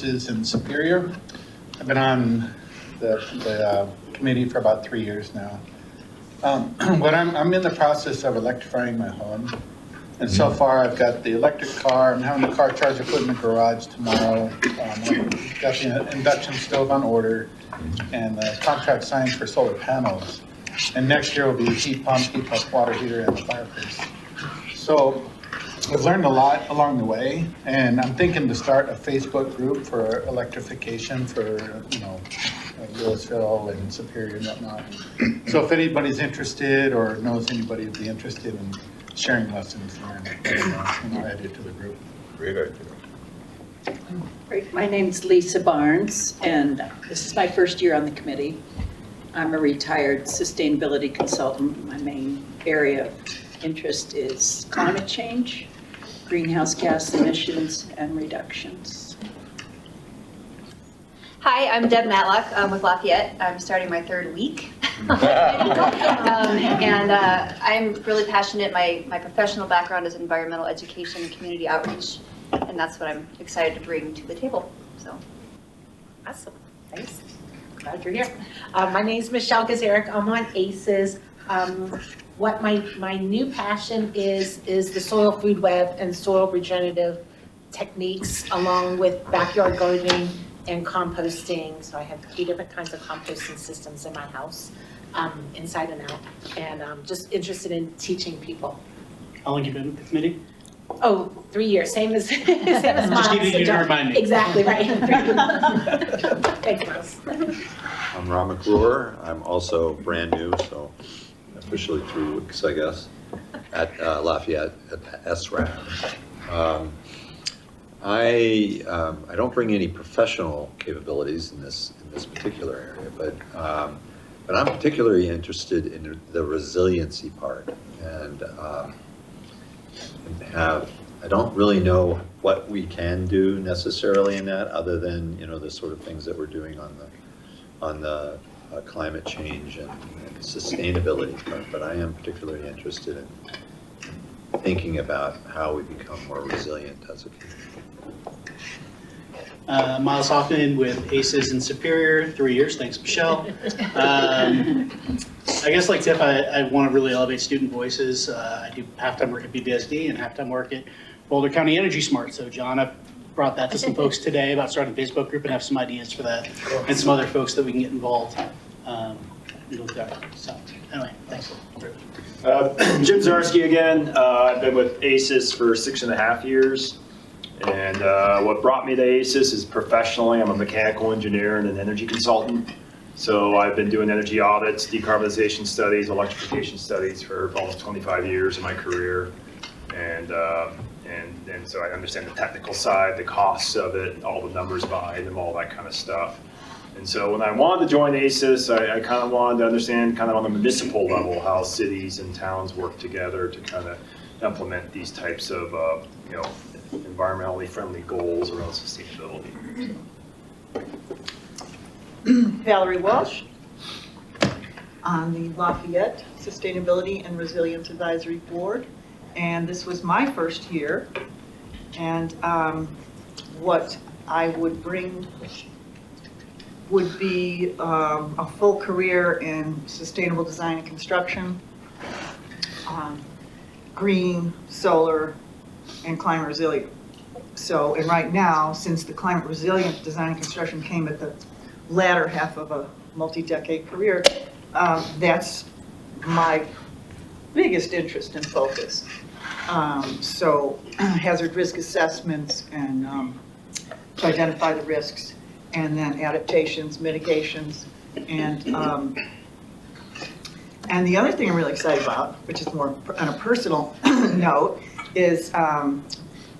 ACES in Superior. I've been on the committee for about 3 years now. I'm in the process of electrifying my home. And so far, I've got the electric car. I'm having the car charger put in the garage tomorrow. I've got the induction stove on order and the contract signed for solar panels. And next year will be heat pump water heater, and the fireplace. So I've learned a lot along the way, and I'm thinking to start a Facebook group for electrification for, Louisville and Superior and whatnot. So if anybody's interested or knows anybody who'd be interested in sharing lessons learned, add it to the group. Great idea. Great. My name's Lisa Barnes, and this is my first year on the committee. I'm a retired sustainability consultant. My main area of interest is climate change, greenhouse gas emissions, and reductions. Hi, I'm Deb Matlock with Lafayette. I'm starting my third week. I'm really passionate. My professional background is environmental education and community outreach, and that's what I'm excited to bring to the table. So, awesome. Thanks. Glad you're here. My name is Michelle Gazaric. I'm on ACES. What my new passion is the soil food web and soil regenerative techniques, along with backyard gardening and composting. So I have 3 different kinds of composting systems in my house, inside and out, and I'm just interested in teaching people. How long have you been with the committee? Oh, 3 years, same as Miles. Just needed you to remind me. Exactly, right. Thanks, Miles. I'm Ron McClure. I'm also brand new, so officially 3 weeks, I guess, at Lafayette at SRAM. I don't bring any professional capabilities in this particular area, but I'm particularly interested in the resiliency part, and I don't really know what we can do necessarily in that, other than the sort of things that we're doing on the climate change and sustainability part. But I am particularly interested in thinking about how we become more resilient as a community. Miles Hoffman with ACES in Superior, 3 years. Thanks, Michelle. I guess like Tiff, I want to really elevate student voices. I do half-time work at BBSD and half-time work at Boulder County Energy Smart. So John, I've brought that to some folks today about starting a Facebook group and have some ideas for that, and some other folks that we can get involved. So anyway, thanks. Jim Zarski again. I've been with ACES for 6.5 years. And what brought me to ACES is professionally, I'm a mechanical engineer and an energy consultant. So I've been doing energy audits, decarbonization studies, electrification studies for almost 25 years of my career. And so I understand the technical side, the costs of it, all the numbers behind them, all that kind of stuff. And so when I wanted to join ACES, I kind of wanted to understand kind of on the municipal level how cities and towns work together to kind of implement these types of, environmentally friendly goals around sustainability. Valerie Walsh on the Lafayette Sustainability and Resilience Advisory Board, and this was my first year, and what I would bring would be a full career in sustainable design and construction, green, solar, and climate resilient. So, and right now, since the climate resilient design and construction came at the latter half of a multi-decade career, that's my biggest interest and focus. So hazard risk assessments and to identify the risks, and then adaptations, mitigations, and the other thing I'm really excited about, which is more on a personal note, is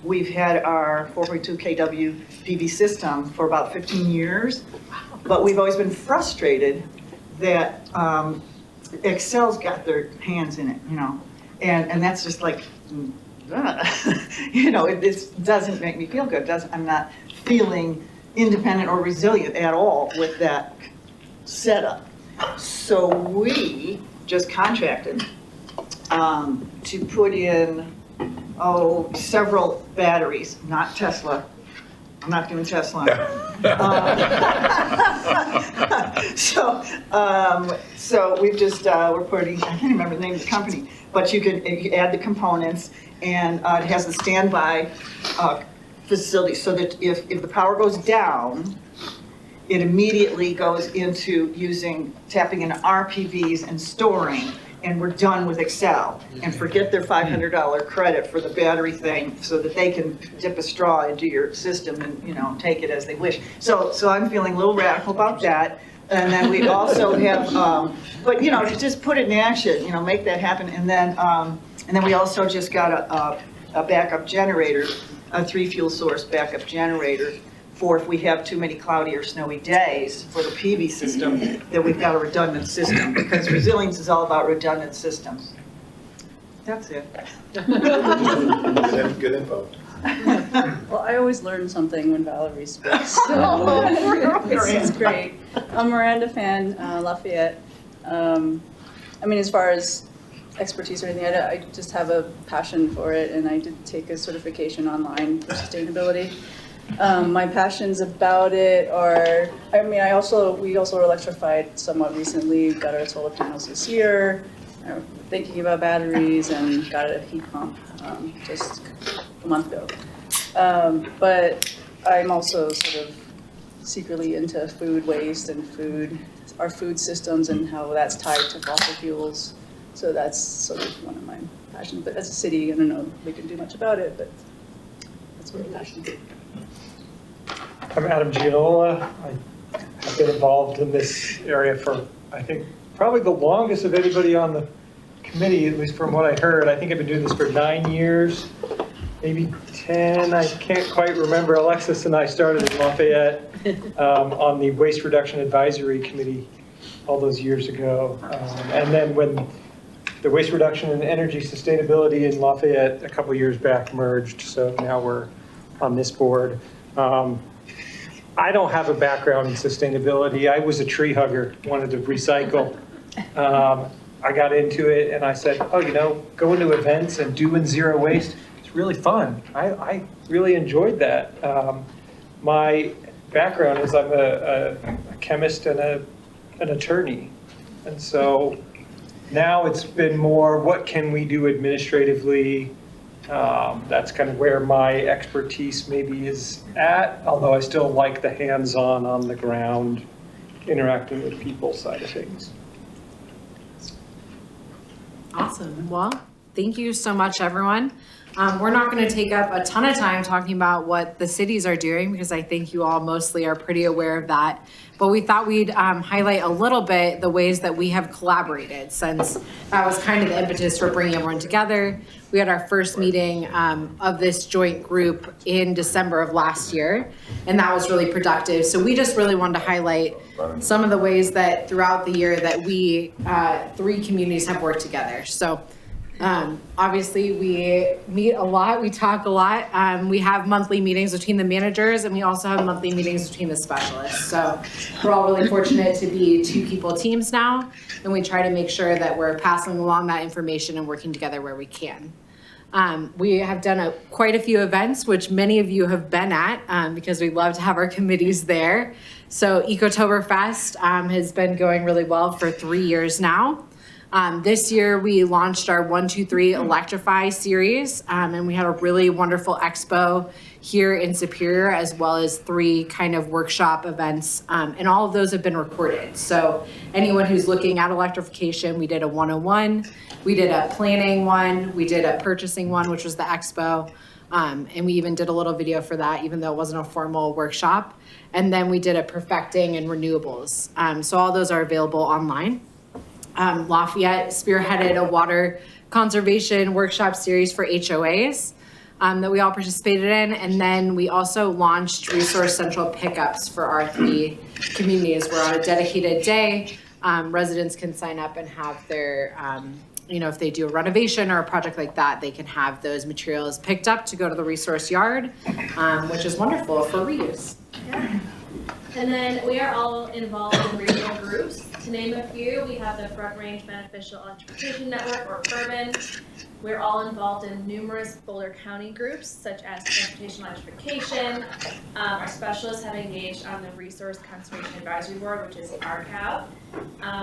we've had our 4.2 kW PV system for about 15 years, but we've always been frustrated that Excel's got their hands in it, and that's just like, it doesn't make me feel good. I'm not feeling independent or resilient at all with that setup. So we just contracted to put in several batteries, not Tesla, I'm not doing Tesla. So we've just, we're putting, I can't remember the name of the company, but you add the components, and it has the standby facility, so that if the power goes down, it immediately goes into tapping into RPVs and storing, and we're done with Excel. And forget their $500 credit for the battery thing, so that they can dip a straw into your system and, take it as they wish. So I'm feeling a little radical about that. And then we also have, but to just put it in action, make that happen. And then we also just got a backup generator, a 3-fuel source backup generator, for if we have too many cloudy or snowy days for the PV system, that we've got a redundant system, because resilience is all about redundant systems. That's it. Good info. Well, I always learn something when Valerie speaks, so this is great. I'm Miranda Fan, Lafayette. As far as expertise or anything, I just have a passion for it, and I did take a certification online for sustainability. My passions about it are, we also electrified somewhat recently, got our solar panels this year, thinking about batteries, and got a heat pump just a month ago. But I'm also sort of secretly into food waste and our food systems and how that's tied to fossil fuels. So that's sort of one of my passions. But as a city, I don't know if we can do much about it, but that's what I'm passionate about. I'm Adam Gianola. I have been involved in this area for, I think, probably the longest of anybody on the committee, at least from what I heard. I think I've been doing this for 9 years, maybe 10. I can't quite remember. Alexis and I started in Lafayette on the Waste Reduction Advisory Committee all those years ago. And then when the Waste Reduction and Energy Sustainability in Lafayette a couple years back merged, so now we're on this board. I don't have a background in sustainability. I was a tree hugger, wanted to recycle. I got into it and I said, going to events and doing zero waste, it's really fun. I really enjoyed that. My background is I'm a chemist and an attorney. And so now it's been more, what can we do administratively? That's kind of where my expertise maybe is at, although I still like the hands-on, on the ground, interacting with people side of things. Awesome. Well, thank you so much, everyone. We're not going to take up a ton of time talking about what the cities are doing, because I think you all mostly are pretty aware of that. But we thought we'd highlight a little bit the ways that we have collaborated, since that was kind of the impetus for bringing everyone together. We had our first meeting of this joint group in December of last year, and that was really productive. So we just really wanted to highlight some of the ways that throughout the year that we, 3 communities, have worked together. So obviously we meet a lot, we talk a lot. We have monthly meetings between the managers, and we also have monthly meetings between the specialists. So we're all really fortunate to be 2-people teams now, and we try to make sure that we're passing along that information and working together where we can. We have done quite a few events, which many of you have been at, because we love to have our committees there. So Ecotoberfest has been going really well for 3 years now. This year we launched our 1, 2, 3 Electrify series, and we had a really wonderful expo here in Superior, as well as 3 kind of workshop events, and all of those have been recorded. So anyone who's looking at electrification, we did a 101, we did a planning one, we did a purchasing one, which was the expo, and we even did a little video for that, even though it wasn't a formal workshop. And then we did a perfecting and renewables. So all those are available online. Lafayette spearheaded a water conservation workshop series for HOAs that we all participated in. And then we also launched Resource Central pickups for our 3 communities, where on a dedicated day, residents can sign up and have their, if they do a renovation or a project like that, they can have those materials picked up to go to the resource yard, which is wonderful for reuse. Yeah. And then we are all involved in regional groups. To name a few, we have the Front Range Beneficial Electrification Network, or FRBN. We're all involved in numerous Boulder County groups, such as transportation electrification. Our specialists have engaged on the Resource Conservation Advisory Board, which is RCAB.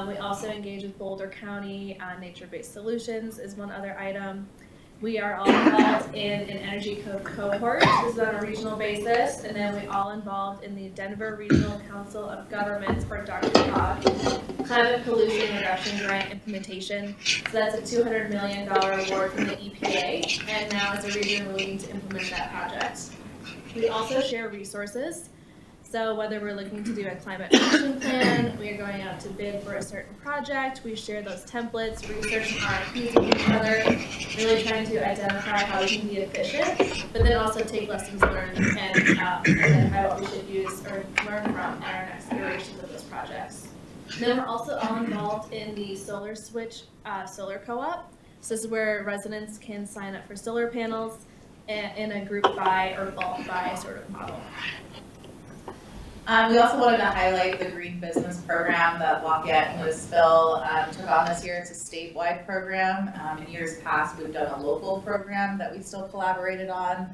We also engage with Boulder County on nature-based solutions is one other item. We are all involved in an energy code cohort. This is on a regional basis. And then we all involved in the Denver Regional Council of Governments, or DRCOG, Climate Pollution Reduction Grant Implementation. So that's a $200 million award from the EPA. And now as a region, we're looking to implement that project. We also share resources. So whether we're looking to do a climate action plan, we are going out to bid for a certain project, we share those templates, research and RFPs with each other, really trying to identify how we can be efficient, but then also take lessons learned and identify what we should use or learn from in our next iterations of those projects. And then we're also all involved in the Solar Switch Solar Co-op. So this is where residents can sign up for solar panels in a group buy or bulk buy sort of model. We also wanted to highlight the Green Business Program that Lafayette and Louisville took on this year. It's a statewide program. In years past, we've done a local program that we still collaborated on.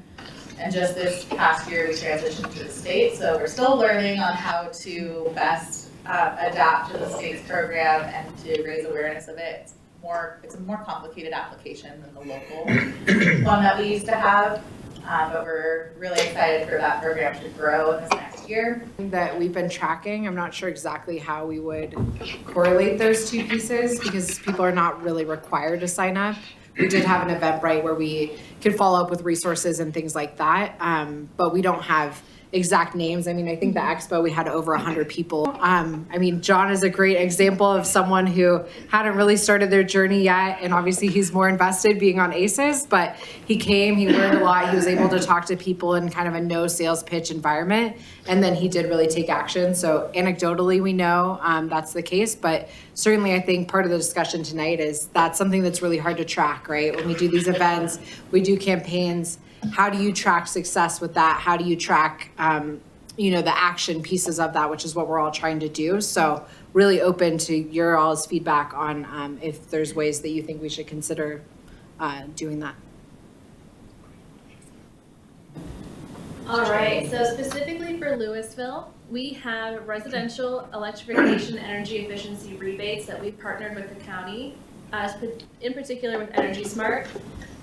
And just this past year, we transitioned to the state. So we're still learning on how to best adapt to the state's program and to raise awareness of it. It's a more complicated application than the local one that we used to have. But we're really excited for that program to grow in this next year. That we've been tracking. I'm not sure exactly how we would correlate those two pieces because people are not really required to sign up. We did have an Eventbrite where we could follow up with resources and things like that, but we don't have exact names. I mean, I think the expo, we had over 100 people. I mean, John is a great example of someone who hadn't really started their journey yet. And obviously he's more invested being on ACES, but he came, he learned a lot. He was able to talk to people in kind of a no sales pitch environment. And then he did really take action. So anecdotally, we know that's the case, but certainly I think part of the discussion tonight is that's something that's really hard to track, right? When we do these events, we do campaigns. How do you track success with that? How do you track, the action pieces of that, which is what we're all trying to do. So really open to your all's feedback on if there's ways that you think we should consider doing that. All right, so specifically for Louisville, we have residential electrification energy efficiency rebates that we've partnered with the county, in particular with Energy Smart,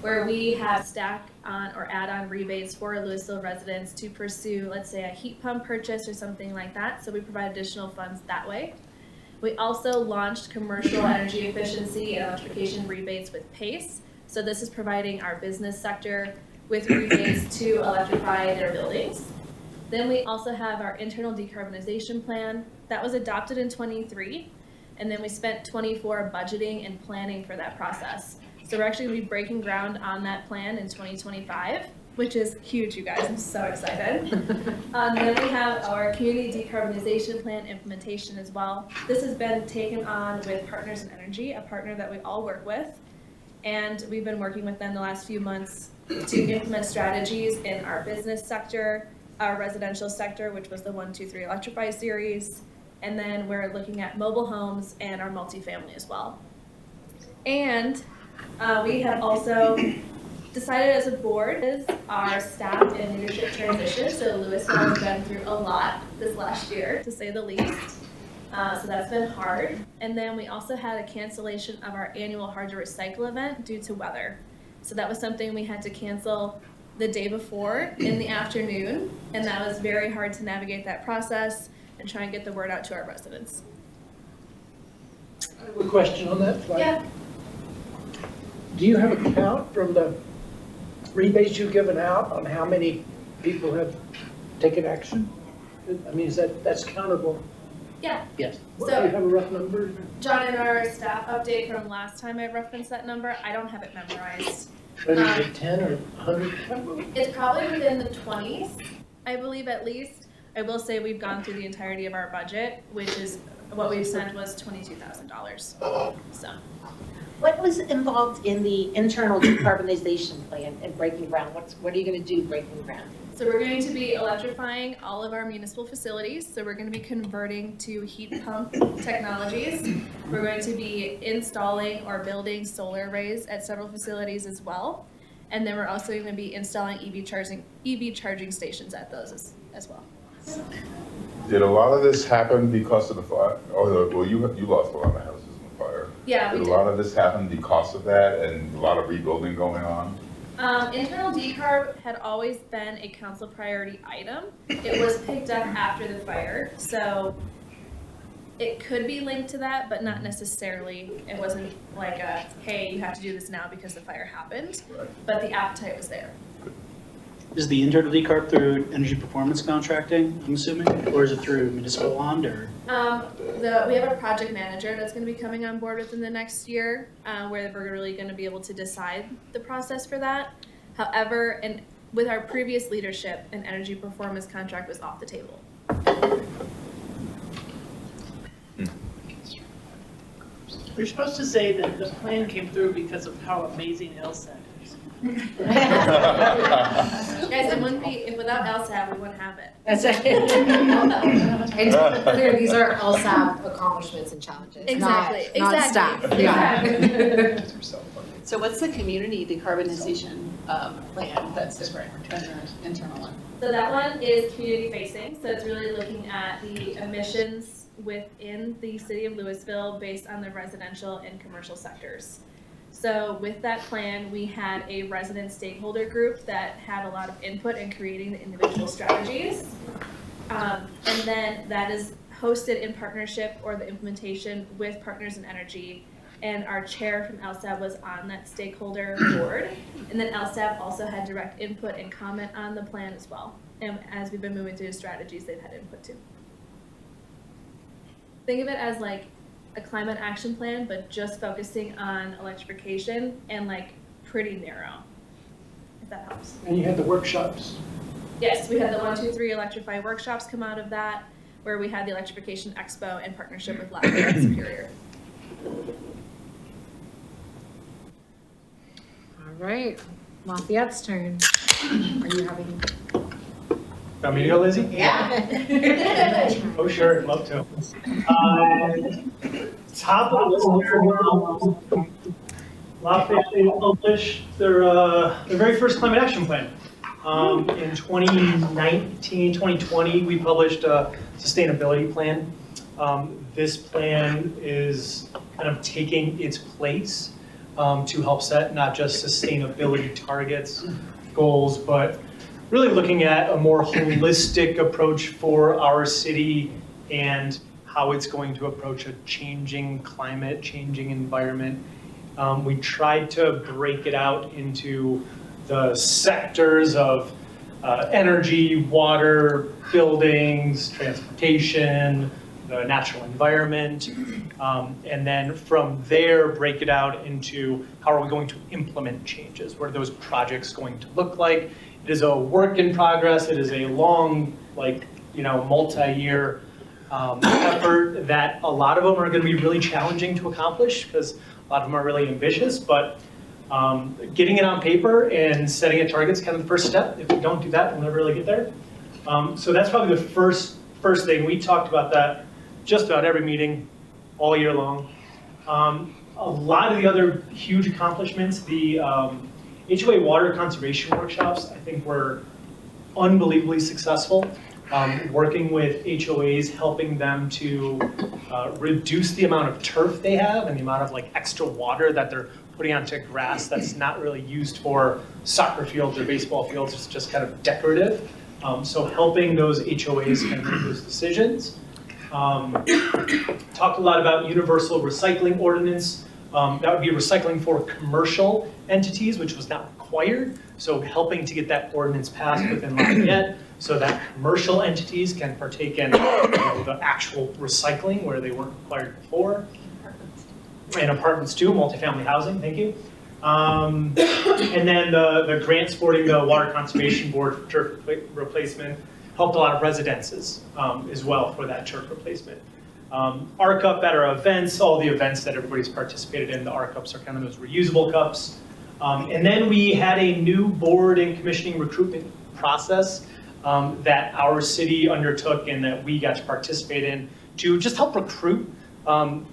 where we have stack on or add-on rebates for Louisville residents to pursue, let's say, a heat pump purchase or something like that. So we provide additional funds that way. We also launched commercial energy efficiency and electrification rebates with PACE. So this is providing our business sector with rebates to electrify their buildings. Then we also have our internal decarbonization plan that was adopted in 23, and then we spent 24 budgeting and planning for that process. So we're actually going to be breaking ground on that plan in 2025, which is huge, you guys. I'm so excited. Then we have our community decarbonization plan implementation as well. This has been taken on with Partners in Energy, a partner that we all work with. And we've been working with them the last few months to implement strategies in our business sector, our residential sector, which was the 1, 2, 3 Electrify series. And then we're looking at mobile homes and our multifamily as well. And we have also decided as a board is our staff and leadership transition. So Louisville has been through a lot this last year, to say the least. So that's been hard. And then we also had a cancellation of our annual Hard to Recycle event due to weather. So that was something we had to cancel the day before in the afternoon. And that was very hard to navigate that process and try and get the word out to our residents. I have a question on that. Yeah. Do you have a count from the rebates you've given out on how many people have taken action? I mean, that's countable? Yeah. Yes. So, do you have a rough number? John, in our staff update from last time I referenced that number, I don't have it memorized. Maybe 10 or 100? It's probably within the 20s, I believe at least. I will say we've gone through the entirety of our budget, which is what we've sent was $22,000. So. what was involved in the internal decarbonization plan and breaking ground? What are you going to do breaking ground? So we're going to be electrifying all of our municipal facilities. So we're going to be converting to heat pump technologies. We're going to be installing or building solar arrays at several facilities as well. And then we're also going to be installing EV charging stations at those as well. Did a lot of this happen because of the fire? Oh, well, you lost a lot of houses in the fire. Yeah, Did we a did. lot of this happen because of that and a lot of rebuilding going on? Internal decarb had always been a council priority item. It was picked up after the fire, so it could be linked to that, but not necessarily. It wasn't like a, hey, you have to do this now because the fire happened, but the appetite was there. Is the internal decarb through energy performance contracting, I'm assuming? Or is it through municipal bond or? We have a project manager that's going to be coming on board within the next year, where we're really going to be able to decide the process for that. However, and with our previous leadership, an energy performance contract was off the table. You're supposed to say that the plan came through because of how amazing LSAT is. Guys, it wouldn't be, if without LSAT, we wouldn't have it. That's it. And to be clear, these are LSAP accomplishments and challenges, Exactly, not exactly, staff. Yeah. So what's the community decarbonization plan that's the internal one? So that one is community facing, so it's really looking at the emissions within the city of Louisville based on the residential and commercial sectors. So with that plan, we had a resident stakeholder group that had a lot of input in creating the individual strategies. And then that is hosted in partnership or the implementation with Partners in Energy. And our chair from LSAB was on that stakeholder board. And then LSAB also had direct input and comment on the plan as well. And as we've been moving through the strategies, they've had input too. Think of it as like a climate action plan, but just focusing on electrification and like pretty narrow, if that helps. And you had the workshops. Yes, we had the 1, 2, 3 Electrify workshops come out of that, where we had the Electrification Expo in partnership with Lafayette Superior. All right, Lafayette's turn. Are you having? Want me to go, Lizzie? Yeah. Oh, sure, I'd love to. Top of the list, Lafayette published their very first climate action plan. In 2019, 2020, we published a sustainability plan. This plan is kind of taking its place to help set not just sustainability targets, goals, but really looking at a more holistic approach for our city and how it's going to approach a changing climate, changing environment. We tried to break it out into the sectors of energy, water, buildings, transportation, the natural environment, and then from there break it out into how are we going to implement changes? What are those projects going to look like? It is a work in progress. It is a long, multi-year effort that a lot of them are going to be really challenging to accomplish because a lot of them are really ambitious, but getting it on paper and setting a target is kind of the first step. If we don't do that, we'll never really get there. So that's probably the first thing. We talked about that just about every meeting all year long. A lot of the other huge accomplishments, the HOA water conservation workshops, I think were unbelievably successful. Working with HOAs, helping them to reduce the amount of turf they have and the amount of extra water that they're putting onto grass that's not really used for soccer fields or baseball fields. It's just kind of decorative. So helping those HOAs kind of make those decisions. Talked a lot about universal recycling ordinance. That would be recycling for commercial entities, which was not required. So helping to get that ordinance passed within Lafayette so that commercial entities can partake in the actual recycling where they weren't required before. And apartments too, multifamily housing, thank you. And then the grant supporting the Water Conservation Board for turf replacement helped a lot of residences as well for that turf replacement. R-Cup at our events, all the events that everybody's participated in, the R-Cups are kind of those reusable cups. And then we had a new board and commissioning recruitment process that our city undertook and that we got to participate in to just help recruit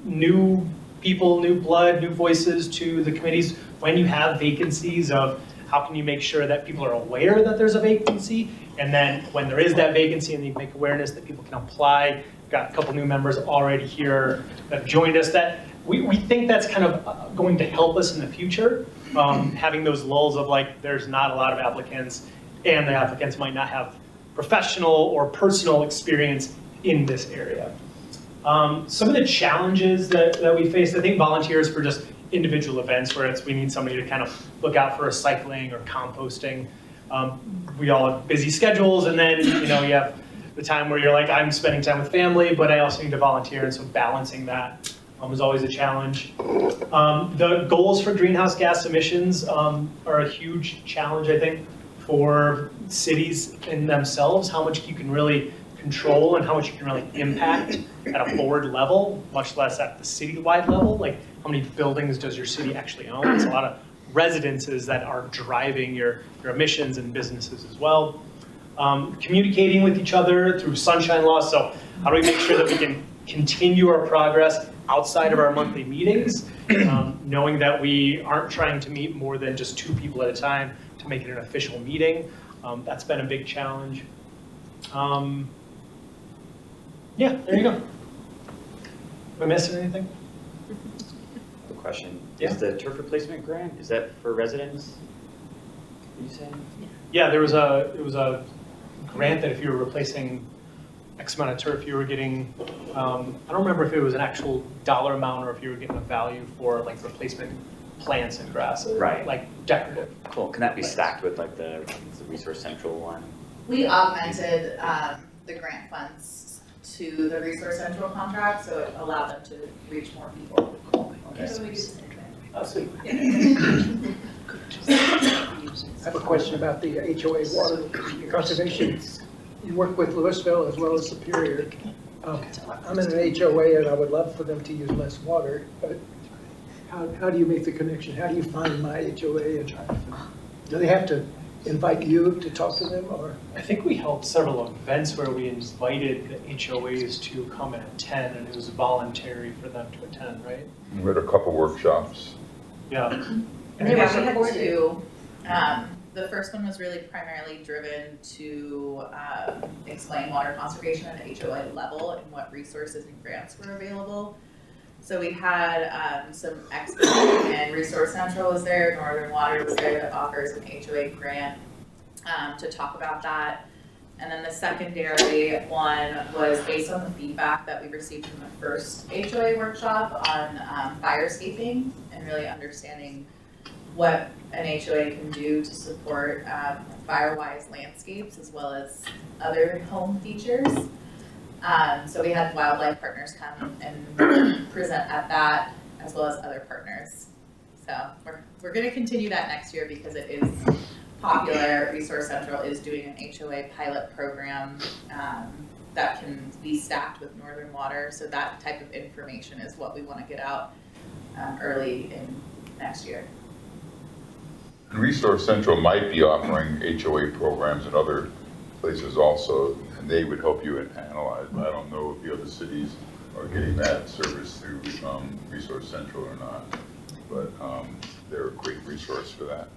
new people, new blood, new voices to the committees when you have vacancies of how can you make sure that people are aware that there's a vacancy, and then when there is that vacancy and you make awareness that people can apply. We've got a couple new members already here that have joined us that we think that's kind of going to help us in the future, having those lulls of like there's not a lot of applicants and the applicants might not have professional or personal experience in this area. Some of the challenges that we faced, I think volunteers for just individual events where we need somebody to kind of look out for recycling or composting. We all have busy schedules, and then you have the time where you're like, I'm spending time with family, but I also need to volunteer, and so balancing that is always a challenge. The goals for greenhouse gas emissions are a huge challenge, I think, for cities in themselves, how much you can really control and how much you can really impact at a board level, much less at the citywide level. Like, how many buildings does your city actually own? It's a lot of residences that are driving your emissions and businesses as well. Communicating with each other through sunshine law. So how do we make sure that we can continue our progress outside of our monthly meetings, knowing that we aren't trying to meet more than just 2 people at a time to make it an official meeting. That's been a big challenge. Yeah, there you go. Am I missing anything? Question. Yeah. Is the turf replacement grant, is that for residents? Are you saying? Yeah, there was a grant that if you were replacing X amount of turf, you were getting, I don't remember if it was an actual dollar amount or if you were getting a value for like replacement plants and grasses. Right. Like decorative. Cool. Can that be stacked with like the Resource Central one? We augmented the grant funds to the Resource Central contract, so it allowed them to reach more people. Okay. So we do the same thing. Oh, sweet. I have a question about the HOA water conservation. You work with Louisville as well as Superior. I'm in an HOA and I would love for them to use less water, but how do you make the connection? How do you find my HOA? And do they have to invite you to talk to them, or? I think we held several events where we invited the HOAs to come and attend, and it was voluntary for them to attend, right? We had a couple workshops. Yeah. And we had 2. The first one was really primarily driven to explain water conservation at the HOA level and what resources and grants were available. So we had some experts, and Resource Central was there, Northern Water was there that offers an HOA grant to talk about that. And then the secondary one was based on the feedback that we received from the first HOA workshop on fire escaping and really understanding what an HOA can do to support fire-wise landscapes as well as other home features. So we had wildlife partners come and present at that, as well as other partners. So we're going to continue that next year because it is popular. Resource Central is doing an HOA pilot program that can be staffed with Northern Water. So that type of information is what we want to get out early in next year. And Resource Central might be offering HOA programs in other places also, and they would help you analyze, but I don't know if the other cities are getting that service through Resource Central or not, but they're a great resource for that.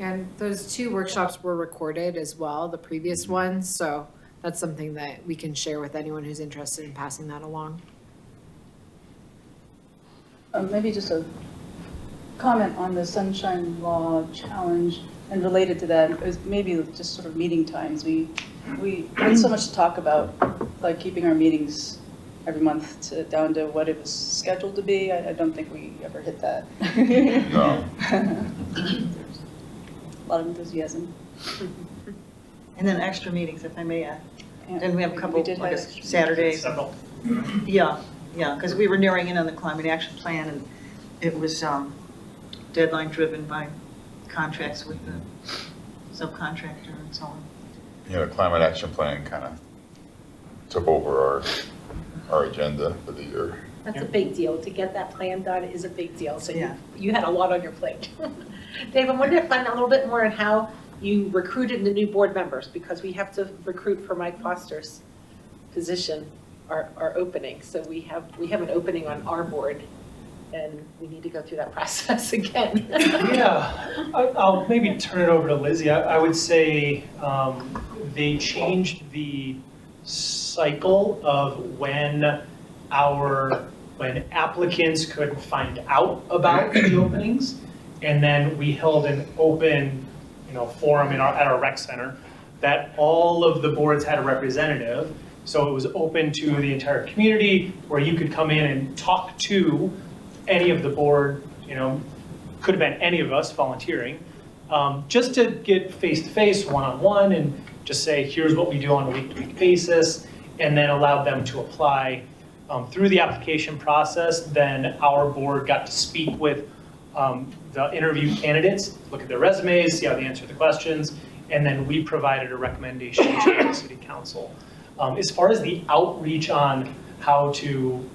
And those 2 workshops were recorded as well, the previous ones, so that's something that we can share with anyone who's interested in passing that along. Maybe just a comment on the Sunshine Law challenge, and related to that is maybe just sort of meeting times. We had so much to talk about, like keeping our meetings every month down to what it was scheduled to be. I don't think we ever hit that. No. A lot of enthusiasm. And then extra meetings, if I may add. Yeah. Then we have a couple, We did like have a extra Saturdays. Several. Yeah, because we were nearing in on the climate action plan, and it was deadline driven by contracts with the subcontractor and so on. You know, the Climate Action Plan kind of took over our our agenda for the year. That's a big deal. To get that plan done is a big deal. So Yeah. you had a lot on your plate. Dave, I wonder if find out a little bit more on how you recruited the new board members, because we have to recruit for Mike Foster's position, our opening. So we have an opening on our board, and we need to go through that process again. Yeah, I'll maybe turn it over to Lizzie. I would say they changed the cycle of when applicants could find out about the openings, and then we held an open, forum at our rec center that all of the boards had a representative. So it was open to the entire community, where you could come in and talk to any of the board, could have been any of us volunteering, just to get face-to-face, one-on-one, and just say, here's what we do on a week-to-week basis, and then allowed them to apply through the application process. Then our board got to speak with the interview candidates, look at their resumes, see how they answer the questions, and then we provided a recommendation to the city council. As far as the outreach on how to,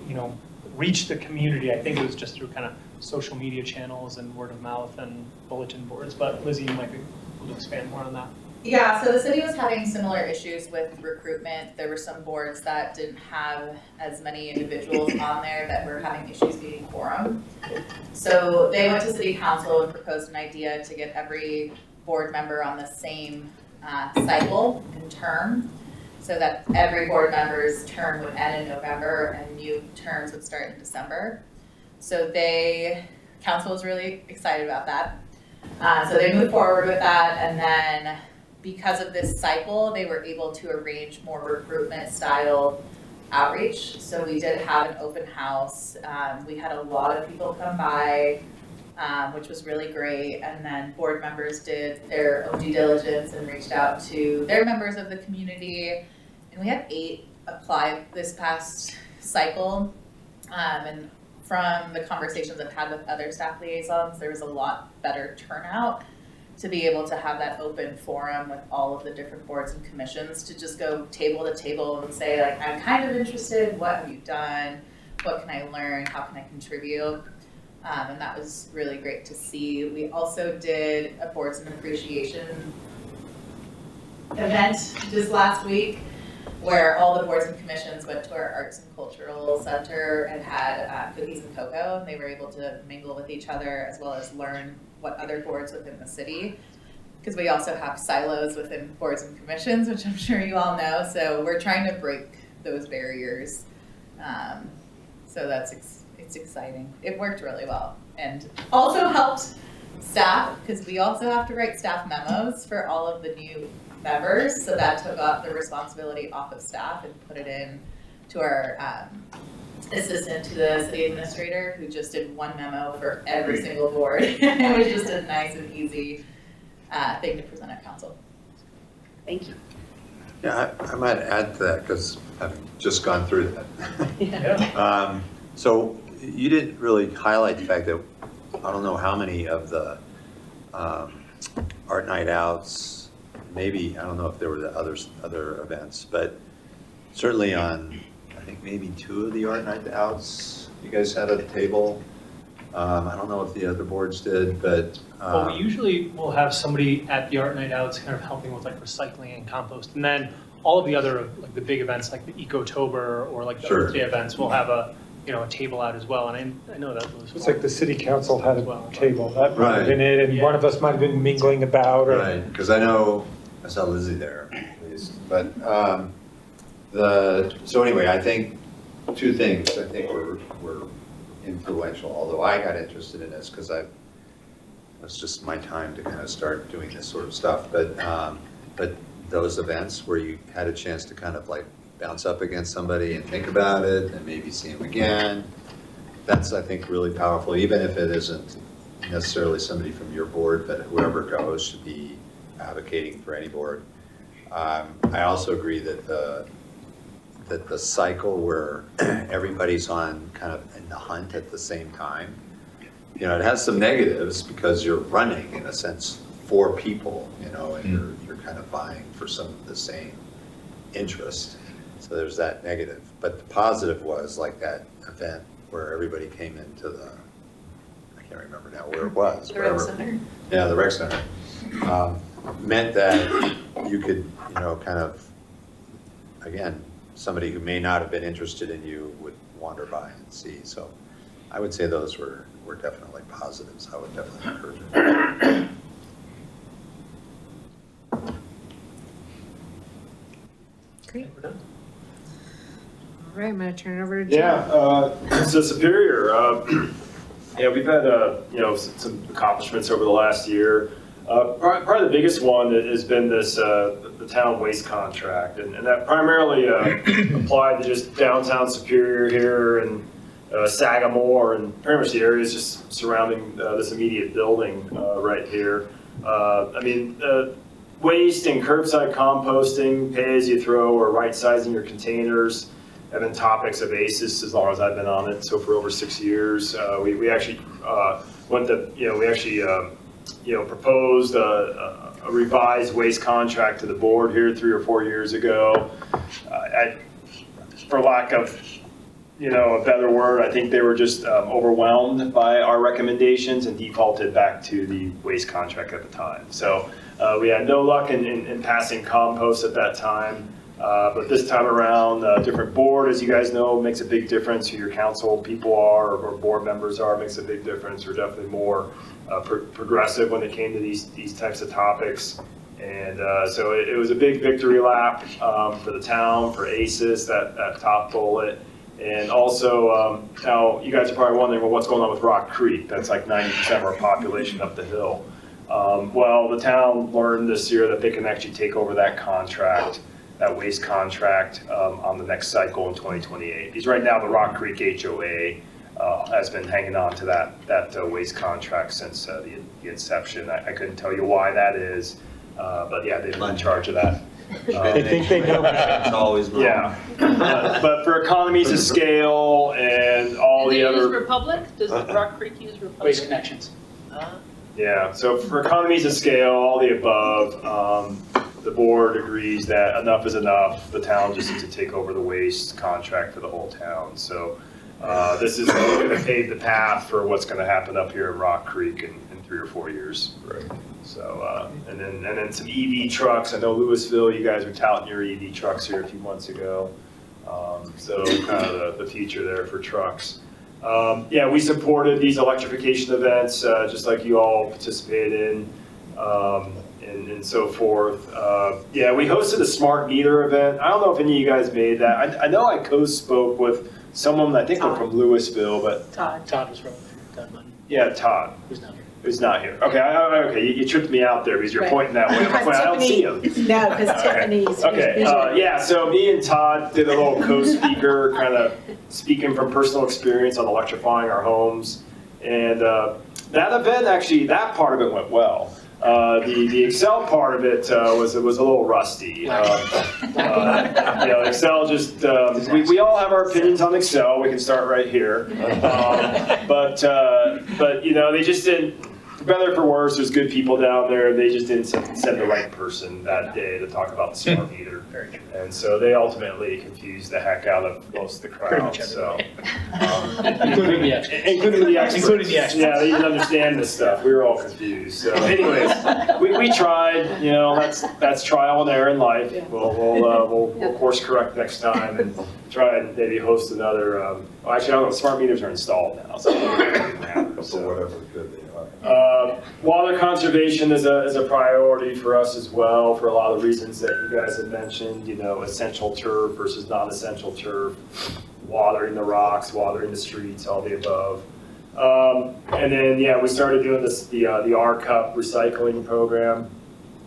reach the community, I think it was just through kind of social media channels and word of mouth and bulletin boards. But Lizzie, you might be able to expand more on that. Yeah, so the city was having similar issues with recruitment. There were some boards that didn't have as many individuals on there that were having issues getting quorum. So they went to city council and proposed an idea to get every board member on the same cycle and term, so that every board member's term would end in November and new terms would start in December. So council was really excited about that. So they moved forward with that, and then because of this cycle, they were able to arrange more recruitment style outreach. So we did have an open house. We had a lot of people come by, which was really great. And then board members did their own due diligence and reached out to their members of the community. And we had 8 apply this past cycle. And from the conversations I've had with other staff liaisons, there was a lot better turnout to be able to have that open forum with all of the different boards and commissions to just go table to table and say, like, I'm kind of interested, what have you done? What can I learn? How can I contribute? And that was really great to see. We also did a boards and appreciation event just last week, where all the boards and commissions went to our Arts and Cultural Center and had cookies and cocoa, and they were able to mingle with each other as well as learn what other boards within the city, because we also have silos within boards and commissions, which I'm sure you all know. So we're trying to break those barriers. So it's exciting. It worked really well, and also helped staff, because we also have to write staff memos for all of the new members. So that took off the responsibility off of staff and put it in to our assistant to the city administrator, who just did one memo for every single board. It was just a nice and easy thing to present at council. Thank you. Yeah, I might add to that, because I've just gone through that. Yeah. So you didn't really highlight the fact that, I don't know how many of the art night outs, maybe, I don't know if there were the other events, but certainly on, I think maybe 2 of the art night outs, you guys had a table. I don't know if the other boards did, but. Well, we usually will have somebody at the art night outs kind of helping with like recycling and compost. And then all of the other, like the big events like the Ecotober or like the Sure. Earth Day events will have a table out as well. And I know that was. It's like the city council had a table. That might have been it, and one of us might have been mingling about. Right, because I saw Lizzie there, at least. But so anyway, I think 2 things I think were influential, although I got interested in this because it's just my time to kind of start doing this sort of stuff. But those events where you had a chance to kind of like bounce up against somebody and think about it and maybe see them again, that's, I think, really powerful, even if it isn't necessarily somebody from your board, but whoever goes should be advocating for any board. I also agree that the cycle where everybody's on kind of in the hunt at the same time, it has some negatives because you're running, in a sense, for people, and you're kind of vying for some of the same interest. So there's that negative. But the positive was like that event where everybody came into I can't remember now where it was. The rec center. Yeah, the rec center. Meant that you could, kind of, again, somebody who may not have been interested in you would wander by and see. So I would say those were definitely positives. I would definitely encourage it. Great. All right, I'm gonna turn it over to Jim. Yeah, so Superior, yeah, we've had, some accomplishments over the last year. Probably the biggest one has been this, the town waste contract, and that primarily applied to just downtown Superior here and Sagamore and pretty much the areas just surrounding this immediate building right here. Waste and curbside composting, pay as you throw, or right sizing your containers have been topics of ACES as long as I've been on it. So for over 6 years, we actually proposed a revised waste contract to the board here 3 or 4 years ago. For lack of a better word, I think they were just overwhelmed by our recommendations and defaulted back to the waste contract at the time. So we had no luck in passing compost at that time. But this time around, different board, as you guys know, makes a big difference. Who your council people are or board members are makes a big difference. We're definitely more progressive when it came to these types of topics. And so it was a big victory lap for the town, for ACES, that top bullet. And also, now you guys are probably wondering, well, what's going on with Rock Creek? That's like 90% of our population up the hill. Well, the town learned this year that they can actually take over that contract, that waste contract, on the next cycle in 2028. Because right now, the Rock Creek HOA has been hanging on to that waste contract since the inception. I couldn't tell you why that is, but yeah, they've been in charge of that. They think they know. It's always wrong. Yeah, but for economies of scale and all the other. Republic? Does Rock Creek use Republic? Waste Connections. Yeah, so for economies of scale, all the above, the board agrees that enough is enough. The town just needs to take over the waste contract for the whole town. So this is going to pave the path for what's going to happen up here in Rock Creek in 3 or 4 years. Right. So and then some EV trucks. I know Louisville, you guys were touting your EV trucks here a few months ago. So kind of the future there for trucks. Yeah, we supported these electrification events, just like you all participated in, and so forth. Yeah, we hosted a smart meter event. I don't know if any of you guys made that. I know I co-spoke with someone, I think they're from Louisville, but. Todd was from Todd Munn. Yeah, Todd. Who's not here. Who's not here. Okay, okay, you tripped me out there because you're pointing that way. I don't see him. No, because Tiffany's. Okay, yeah, so me and Todd did a little co-speaker, kind of speaking from personal experience on electrifying our homes. And that event, actually, that part of it went well. The Excel part of it was a little rusty. Excel just, we all have our opinions on Excel. We can start right here. But they just didn't, for better or for worse, there's good people down there. They just didn't send the right person that day to talk about the smart meter. And so they ultimately confused the heck out of most of the crowd. So, Including the experts. Including the experts. Including the experts. Yeah, they didn't understand this stuff. We were all confused. So anyways, we tried, that's trial and error in life. We'll course correct next time and try and maybe host another, actually, I don't know, smart meters are installed now. So whatever good they are. Water conservation is a priority for us as well, for a lot of reasons that you guys have mentioned, essential turf versus non-essential turf, watering the rocks, watering the streets, all the above. And then, we started doing the R Cup recycling program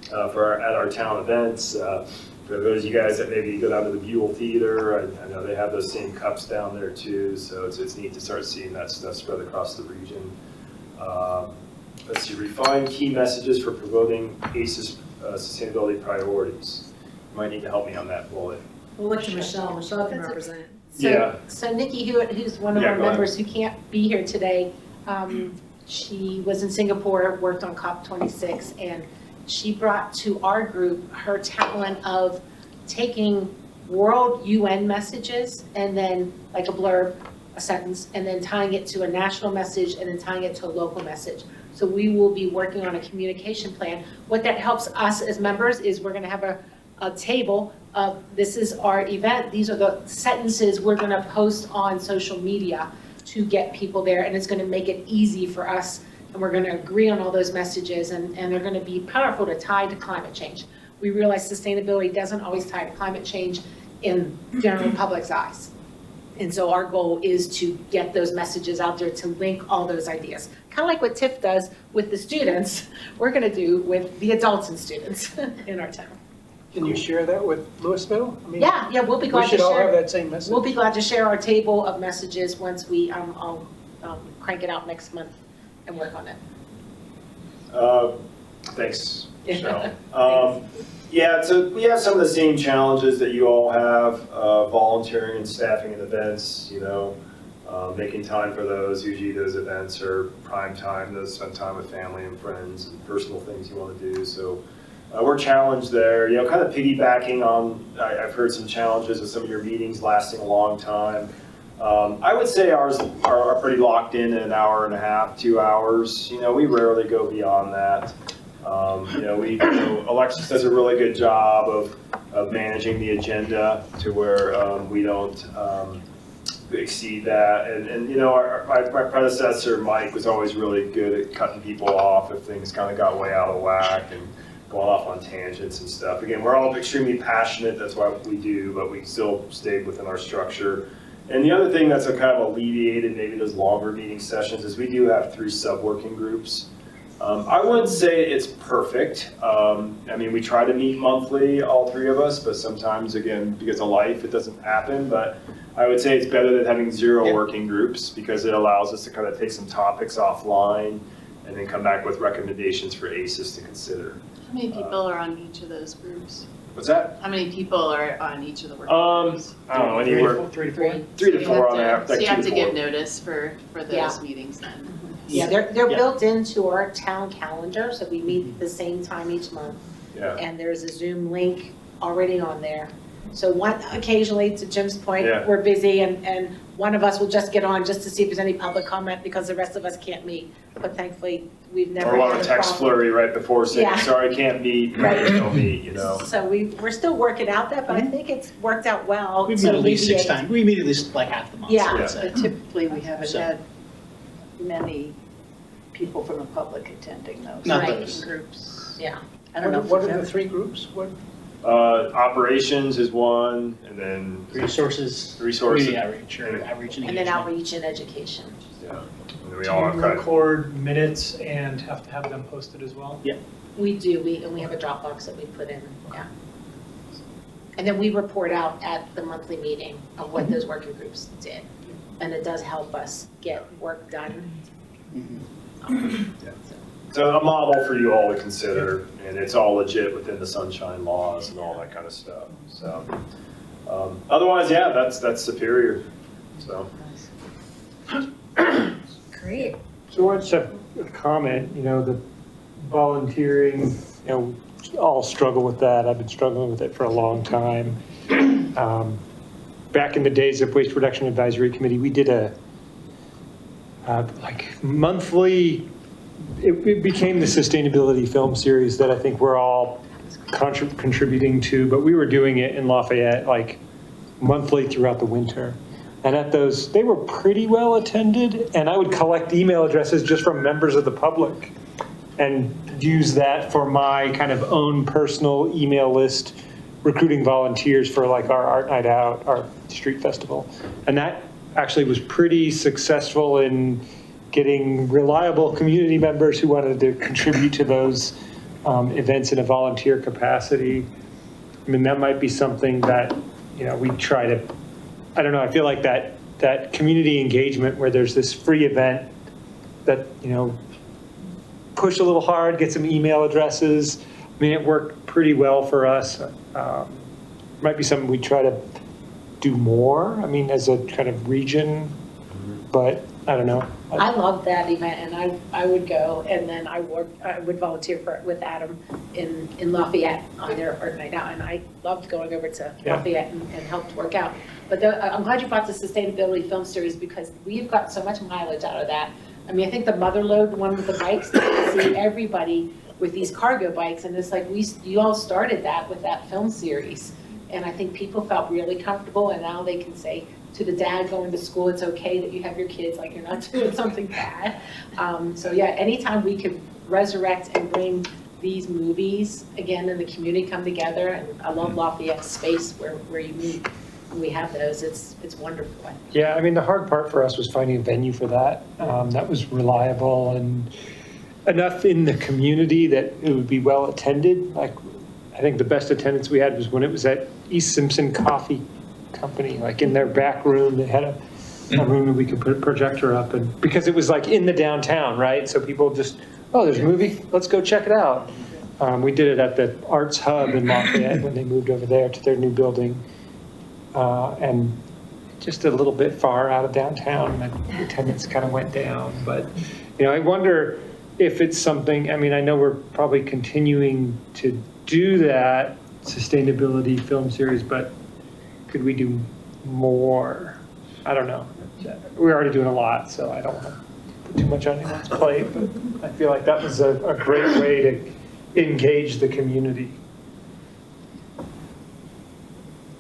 at our town events. For those of you guys that maybe go down to the Buell Theater, I know they have those same cups down there too, so it's neat to start seeing that stuff spread across the region. Let's see, refine key messages for promoting ACES sustainability priorities. You might need to help me on that bullet. We'll look to Michelle. Michelle can represent. So Nikki Hewitt, who's one of our members who can't be here today, she was in Singapore, worked on COP26, and she brought to our group her talent of taking world UN messages and then like a blurb, a sentence, and then tying it to a national message and then tying it to a local message. So we will be working on a communication plan. What that helps us as members is we're gonna have a table of, this is our event, these are the sentences we're gonna post on social media to get people there, and it's gonna make it easy for us, and we're gonna agree on all those messages, and they're gonna be powerful to tie to climate change. We realize sustainability doesn't always tie to climate change in general public's eyes. And so our goal is to get those messages out there to link all those ideas. Kind of like what Tiff does with the students, we're gonna do with the adults and students in our town. Can you share that with Louisville? I mean, Yeah, we'll be glad to we should all have share. that same message. We'll be glad to share our table of messages once we, I'll crank it out next month and work on it. Thanks, Michelle. Yeah, so we have some of the same challenges that you all have, volunteering and staffing at events, you know, making time for those. Usually those events are prime time, those spend time with family and friends and personal things you want to do. So we're challenged there, you know, kind of piggybacking on, I've heard some challenges with some of your meetings lasting a long time. I would say ours are pretty locked in an hour and a half, 2 hours. You know, we rarely go beyond that. You know, Alexis does a really good job of managing the agenda to where we don't exceed that. And you know, my predecessor, Mike, was always really good at cutting people off if things kind of got way out of whack and going off on tangents and stuff. Again, we're all extremely passionate, that's what we do, but we still stayed within our structure. And the other thing that's a kind of alleviated maybe those longer meeting sessions is we do have 3 sub-working groups. I wouldn't say it's perfect. I mean, we try to meet monthly, all 3 of us, but sometimes, again, because of life, it doesn't happen. But I would say it's better than having 0 working groups because it allows us to kind of take some topics offline and then come back with recommendations for ACES to consider. How many people are on each of those groups? What's that? How many people are on each of the working groups? I don't know, anywhere 3 to 4. 3 to 4 on average. So you have to give notice for those meetings then? Yeah, they're built into our town calendar, so we meet the same time each month. Yeah. And there's a Zoom link already on there. So occasionally, to Jim's point, Yeah. we're busy and one of us will just get on just to see if there's any public comment because the rest of us can't meet. But thankfully, we've never Or a lot had of a text problem. flurry right before saying, Yeah. sorry, can't meet, Right. don't meet, you know. So we're still working out that, but I think it's worked out well. We to meet at least 6 alleviate- times. We meet at least like half the month. Yeah. I would say. But typically, we haven't So- had many people from the public attending those Not working those. groups. Yeah. I don't know. What if are we've the 3 groups? What? Operations is one, and then Resources, community outreach, or outreach and And then engagement. outreach and education. yeah. And then we Do all you have kind of, record minutes and have to have them posted as well? Yeah. We do, and we have a Dropbox that we put in, yeah. And then we report out at the monthly meeting of what those working groups did. And it does help us get work done. so a model for you all to consider, and it's all legit within the sunshine laws and all that kind of stuff. So, otherwise, yeah, that's Superior, so. Great. So I just have a comment, you know, the volunteering, you know, all struggle with that. I've been struggling with it for a long time. Back in the days of Waste Reduction Advisory Committee, we did a like monthly, it became the sustainability film series that I think we're all contributing to, but we were doing it in Lafayette like monthly throughout the winter. And at those, they were pretty well attended, and I would collect email addresses just from members of the public and use that for my kind of own personal email list, recruiting volunteers for like our Art Night Out, our street festival. And that actually was pretty successful in getting reliable community members who wanted to contribute to those events in a volunteer capacity. I mean, that might be something that, you know, we try to, I don't know, I feel like that community engagement where there's this free event that, you know, push a little hard, get some email addresses. I mean, it worked pretty well for us. Might be something we try to do more, I mean, as a kind of region, but I don't know. I love that event, and I would go, and then I would volunteer with Adam in Lafayette on their art night out, and I loved going over to Lafayette and helped work out. But I'm glad you brought the sustainability film series, because we've got so much mileage out of that. I mean, I think the Motherlode, the one with the bikes, you can see everybody with these cargo bikes, and it's like you all started that with that film series, and I think people felt really comfortable, and now they can say to the dad going to school, it's okay that you have your kids, like you're not doing something bad. So yeah, anytime we could resurrect and bring these movies again and the community come together, and I love Lafayette's space where you meet, and we have those, it's wonderful. Yeah, I mean, the hard part for us was finding a venue for that. That was reliable and enough in the community that it would be well attended. Like, I think the best attendance we had was when it was at East Simpson Coffee Company, like in their back room. They had a room that we could put a projector up, and because it was like in the downtown, right? So people just, oh, there's a movie, let's go check it out. We did it at the Arts Hub in Lafayette when they moved over there to their new building, and just a little bit far out of downtown, and the attendance kind of went down. But I wonder if it's something. I mean, I know we're probably continuing to do that sustainability film series, but could we do more? I don't know. We're already doing a lot, so I don't want to put too much on anyone's plate, but I feel like that was a great way to engage the community.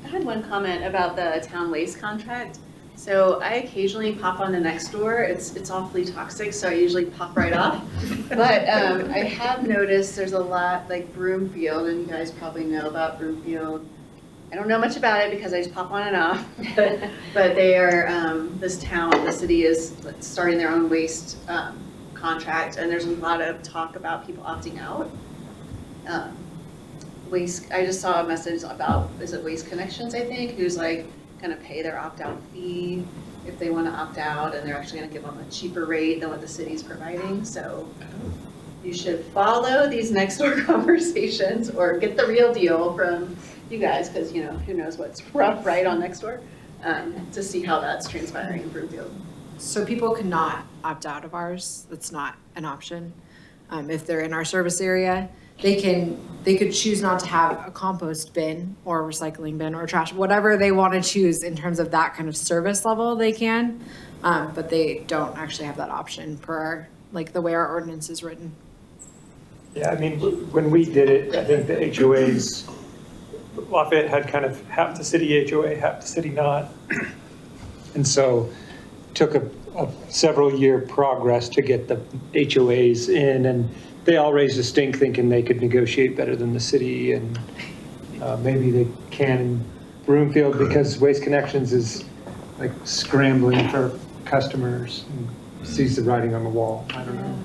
I had one comment about the town waste contract. So I occasionally pop on the Nextdoor. It's awfully toxic, so I usually pop right off. But I have noticed there's a lot like Broomfield, and you guys probably know about Broomfield. I don't know much about it because I just pop on and off, but they are, the city is starting their own waste contract, and there's a lot of talk about people opting out. I just saw a message about, is it Waste Connections, I think, who's like gonna pay their opt-out fee if they wanna opt out, and they're actually gonna give them a cheaper rate than what the city's providing, so you should follow these Nextdoor conversations or get the real deal from you guys, because who knows what's rough right on Nextdoor, to see how that's transpiring in Broomfield. So people could not opt out of ours. That's not an option. If they're in our service area, they could choose not to have a compost bin or a recycling bin or trash, whatever they want to choose in terms of that kind of service level they can, but they don't actually have that option per the way our ordinance is written. Yeah, I mean, when we did it, I think the HOAs, Lafayette had kind of half the city HOA, half the city not. And so took a several-year progress to get the HOAs in, and they all raised a stink thinking they could negotiate better than the city, and maybe they can in Broomfield because Waste Connections is like scrambling for customers and sees the writing on the wall. I don't know.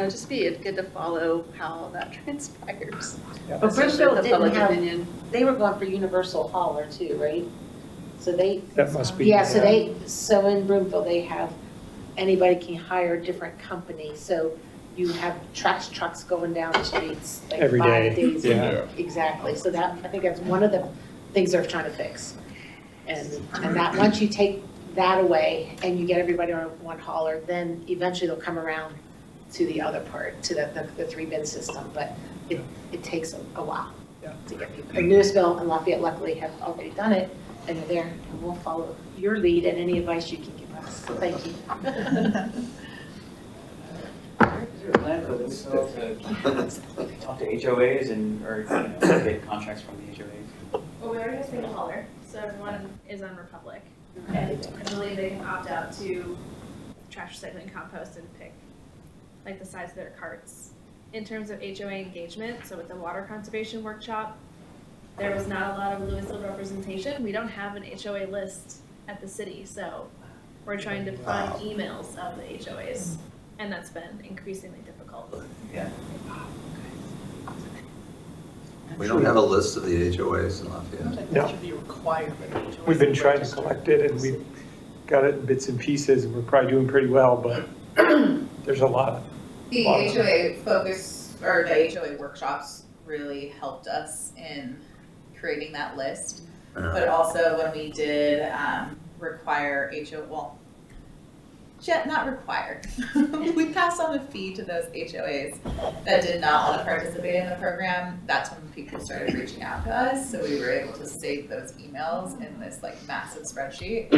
Just be good to follow how that transpires. Yeah. But Broomfield The public didn't have, opinion. they were going for universal hauler too, right? So That must be. yeah, so in Broomfield, they have, anybody can hire a different company, so you have trucks going down the streets like Every 5 day. days a Yeah. week. Exactly, so that, I think that's one of the things they're trying to fix. And that, once you take that away and you get everybody on one hauler, then eventually they'll come around to the other part, to the 3-bin system, but it takes a while to get people. And Louisville and Lafayette luckily have already done it, and they're there, and we'll follow your lead and any advice you can give us. So thank you. Is there a plan for this to talk to HOAs or get contracts from the HOAs? Well, we already have single hauler, so everyone is on Republic. And I believe they can opt out to trash recycling, compost, and pick the size of their carts. In terms of HOA engagement, so with the water conservation workshop, there was not a lot of Louisville representation. We don't have an HOA list at the city, so we're trying to find emails of the HOAs, and that's been increasingly difficult. Yeah. We don't have a list of the HOAs in Lafayette. That should be a requirement. We've been trying to collect it, and we've got it in bits and pieces, and we're probably doing pretty well, but there's a lot. The HOA focus, or the HOA workshops really helped us in creating that list. But also when we did require not required. We passed on a fee to those HOAs that did not want to participate in the program. That's when people started reaching out to us, so we were able to save those emails in this like massive spreadsheet.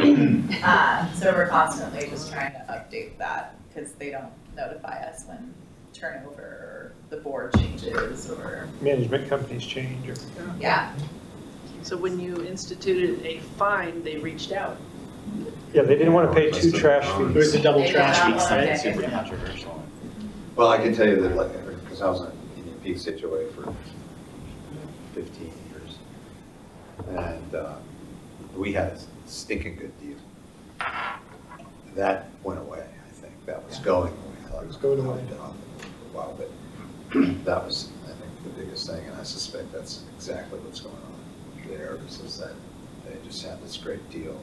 So we're constantly just trying to update that because they don't notify us when turnover or the board changes or. Management companies change or. Yeah. So when you instituted a fine, they reached out. Yeah, they didn't want to pay 2 trash fees. It was the double They trash did not fees, wanna right? pay. Super controversial. Well, I can tell you that, like, because I was in Indian Peaks HOA for 15 years, and we had a stinking good deal. That went away, I think. That was going away. It was going away. I've been on it for a while, but that was, I think, the biggest thing, and I suspect that's exactly what's going on there, is that they just had this great deal.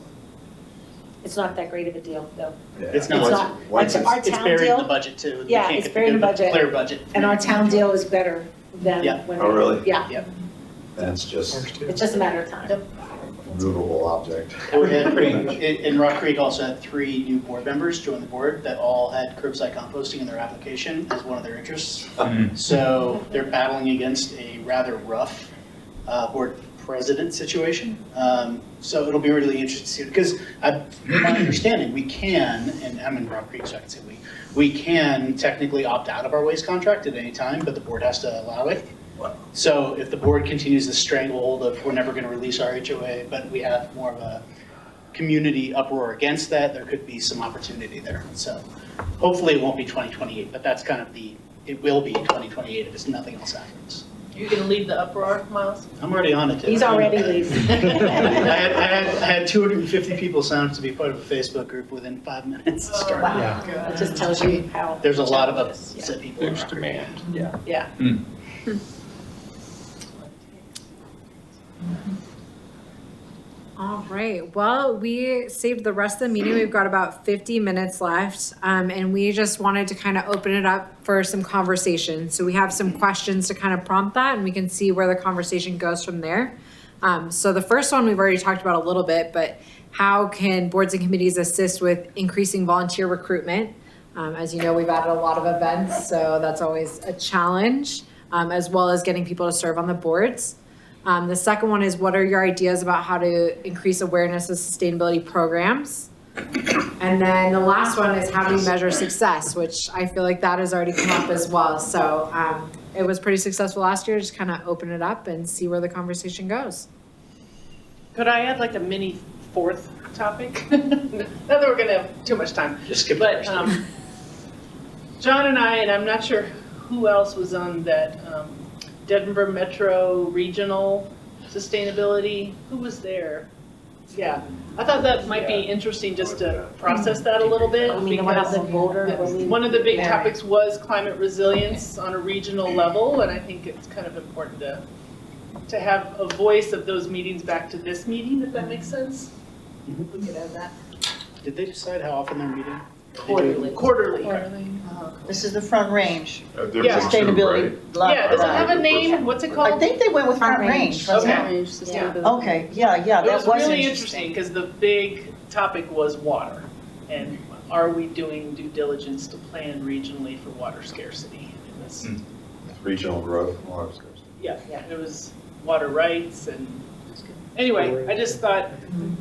It's not that great of a deal, though. Yeah. It's not. It's not, Once like our It's town buried in the deal, budget too. We Yeah, can't it's get buried in the budget. Clear budget. and our town deal is better than Yeah. when. Oh, really? Yeah, That's just it's just a matter of time. a movable object. And we had in Rock Creek also had 3 new board members join the board that all had curbside composting in their application as one of their interests. So they're battling against a rather rough board president situation. So it'll be really interesting to see, because from my understanding, we can, and I'm in Rock Creek, so I can say we can technically opt out of our waste contract at any time, but the board has to allow it. So if the board continues this stranglehold of we're never going to release our HOA, but we have more of a community uproar against that, there could be some opportunity there. So hopefully it won't be 2028, but that's kind of it will be 2028 if nothing else happens. You gonna lead the uproar, Miles? I'm already on it. He's already leaving. I had 250 people sign up to be part of a Facebook group within 5 minutes. to start. Wow, that just tells you how. There's a lot of upset people. There's demand. Yeah. Yeah. All right, well, we saved the rest of the meeting. We've got about 50 minutes left. And we just wanted to kind of open it up for some conversation. So we have some questions to kind of prompt that, and we can see where the conversation goes from there. So the first one we've already talked about a little bit, but how can boards and committees assist with increasing volunteer recruitment? As you know, we've added a lot of events, so that's always a challenge, as well as getting people to serve on the boards. The second one is, what are your ideas about how to increase awareness of sustainability programs? And then the last one is, how do you measure success, which I feel like that has already come up as well. So it was pretty successful last year. Just kind of open it up and see where the conversation goes. Could I add like a mini 4th topic? Not that we're gonna have too much time. Just skip But the John and I, and I'm not sure who else was on that Denver Metro Regional Sustainability. Who was there? Yeah, I thought that might be interesting just to process that a little bit. I mean, the one up because in Boulder. when we- one of the big Yeah. topics was climate resilience on a regional level, and I think it's kind of important to have a voice of those meetings back to this meeting, if that makes sense. We could add that. Did they decide how often they're meeting? Quarterly. This is the Front Range. Yeah. Sustainability. Yeah, does it have a name? What's it called? I think they went with Front Range. wasn't it? Okay. Okay, yeah, It that was was really interesting. interesting because the big topic was water. And are we doing due diligence to plan regionally for water scarcity? It was, Regional growth, water scarcity. yeah, it was water rights and, anyway, I just thought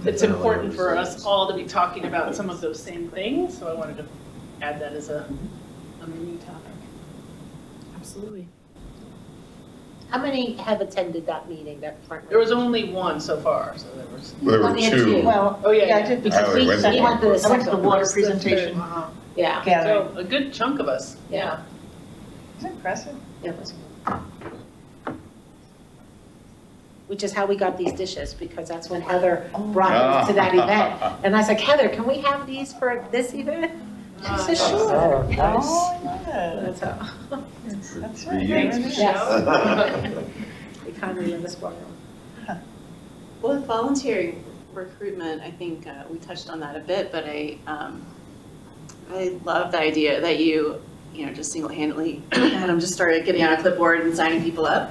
it's important for us all to be talking about some of those same things. So I wanted to add that as a mini topic. Absolutely. How many have attended that meeting, that front? There was only one so far, so there was. Well, there were Only a 2. few. Well, Oh, yeah, yeah, I yeah. did, I only went to We one. went to the I went to second the one. water presentation Yeah. gathering. So a good chunk of us, yeah. It's impressive. It was. Which is how we got these dishes, because that's when Heather brought us to that event. And I was like, Heather, can we have these for this event? She said, sure. Oh, yeah. That's how. That's For right. you. Yes. Economy in the spoil. Well, with volunteer recruitment, I think we touched on that a bit, but I love the idea that you just single-handedly, Adam just started getting on a clipboard and signing people up.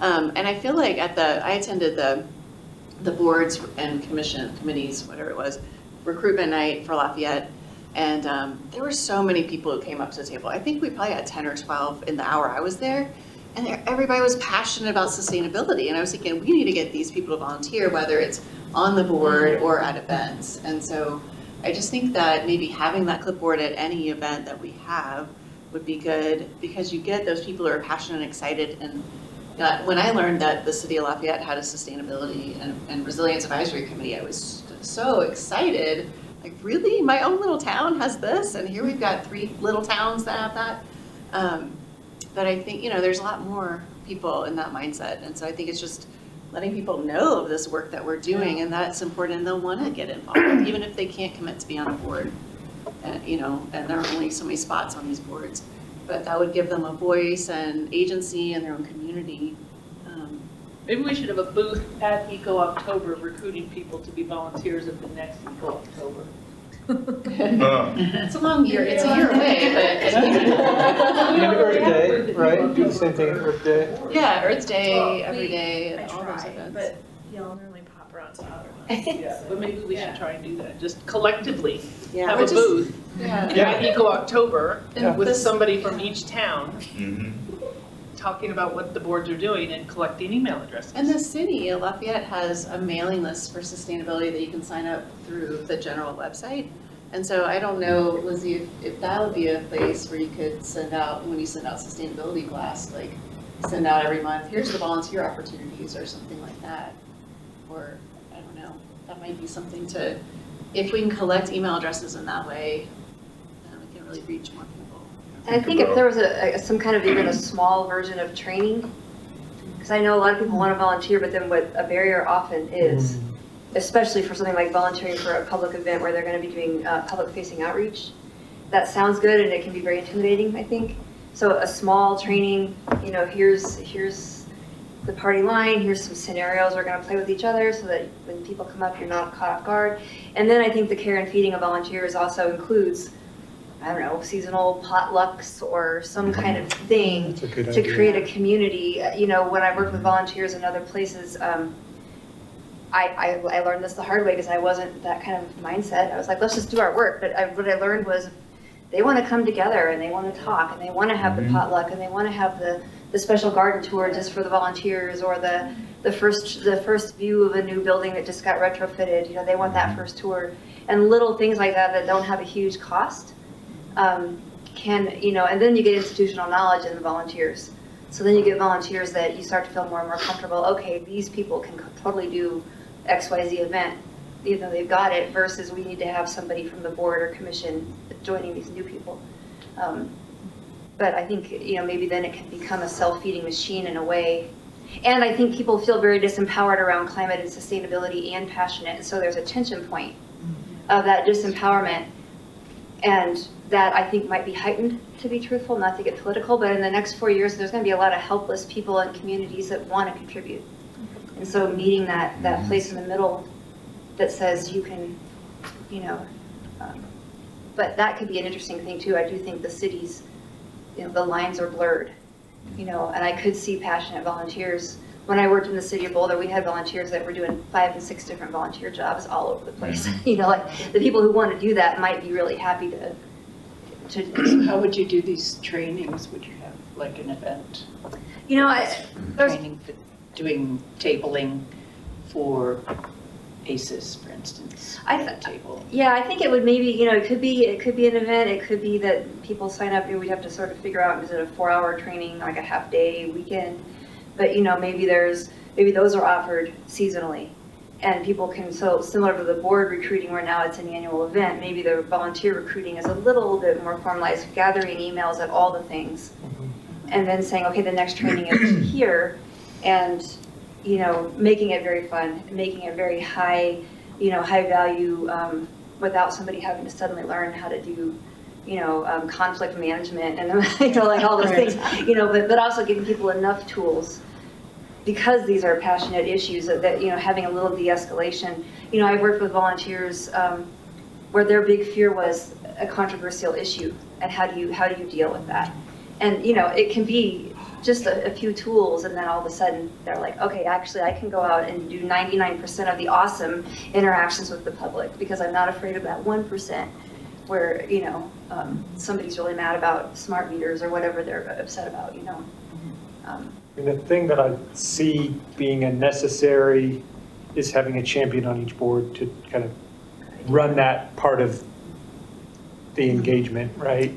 And I feel like I attended the boards and committees, whatever it was, recruitment night for Lafayette. And there were so many people who came up to the table. I think we probably had 10 or 12 in the hour I was there. And everybody was passionate about sustainability. And I was thinking, we need to get these people to volunteer, whether it's on the board or at events. And so I just think that maybe having that clipboard at any event that we have would be good, because you get those people who are passionate and excited. And when I learned that the city of Lafayette had a sustainability and resilience advisory committee, I was so excited. Like, really? My own little town has this? And here we've got 3 little towns that have that. But I think, there's a lot more people in that mindset. And so I think it's just letting people know of this work that we're doing, and that's important, and they'll want to get involved, even if they can't commit to be on a board. And there are only so many spots on these boards. But that would give them a voice and agency in their own community. Maybe we should have a booth at Eco October recruiting people to be volunteers at the next Eco October. It's a long year, it's a year away, but. And Earth Day, right? Do the same thing at Earth Day. Yeah, Earth Day, every day, and I all those try, events. but y'all normally pop around to other ones. Yeah, but maybe we should try and do that, just collectively Yeah, have or a just- booth Yeah. at Eco October Yeah. with somebody from each town talking about what the boards are doing and collecting email addresses. And the city of Lafayette has a mailing list for sustainability that you can sign up through the general website. And so I don't know, Lizzie, if that would be a place where you could send out, when you send out sustainability blast, like send out every month, here's the volunteer opportunities or something like that. Or, I don't know, that might be something to, if we can collect email addresses in that way, then we can really reach more people. And I think if there was some kind of even a small version of training, because I know a lot of people want to volunteer, but then what a barrier often is, especially for something like volunteering for a public event where they're going to be doing public-facing outreach, that sounds good and it can be very intimidating, I think. So a small training, here's the party line, here's some scenarios we're going to play with each other so that when people come up, you're not caught off guard. And then I think the care and feeding of volunteers also includes, I don't know, seasonal potlucks or some kind of thing to create a community. When I worked with volunteers in other places, I learned this the hard way because I wasn't that kind of mindset. I was like, let's just do our work. But what I learned was they want to come together and they want to talk and they want to have the potluck and they want to have the special garden tour just for the volunteers, or the first view of a new building that just got retrofitted. They want that first tour, and little things like that don't have a huge cost. And then you get institutional knowledge in the volunteers. So then you get volunteers that you start to feel more and more comfortable. Okay, these people can totally do XYZ event. They've got it, versus we need to have somebody from the board or commission joining these new people. But I think, maybe then it can become a self-feeding machine in a way. And I think people feel very disempowered around climate and sustainability and passionate. And so there's a tension point of that disempowerment. And that I think might be heightened, to be truthful, not to get political, but in the next 4 years, there's going to be a lot of helpless people in communities that want to contribute. And so meeting that place in the middle that says you can, but that could be an interesting thing too. I do think the cities, the lines are blurred, and I could see passionate volunteers. When I worked in the city of Boulder, we had volunteers that were doing 5 and 6 different volunteer jobs all over the place. Like the people who want to do that might be really happy to. How would you do these trainings? Would you have like an event? Training for doing tabling for ACES, for instance. Table. Yeah, I think it would maybe, it could be an event. It could be that people sign up and we'd have to sort of figure out, is it a 4-hour training, like a half day, weekend? But maybe those are offered seasonally, and people can, so similar to the board recruiting where now it's an annual event, maybe the volunteer recruiting is a little bit more formalized, gathering emails at all the things, and then saying, okay, the next training is here, and making it very fun, making it very high, high value, without somebody having to suddenly learn how to do conflict management and like all those things, but also giving people enough tools, because these are passionate issues, that having a little de-escalation. I've worked with volunteers where their big fear was a controversial issue, and how do you deal with that? And it can be just a few tools, and then all of a sudden they're like, okay, actually I can go out and do 99% of the awesome interactions with the public because I'm not afraid of that 1%. where, somebody's really mad about smart meters or whatever they're upset about, I mean, the thing that I see being a necessary is having a champion on each board to kind of run that part of the engagement, right?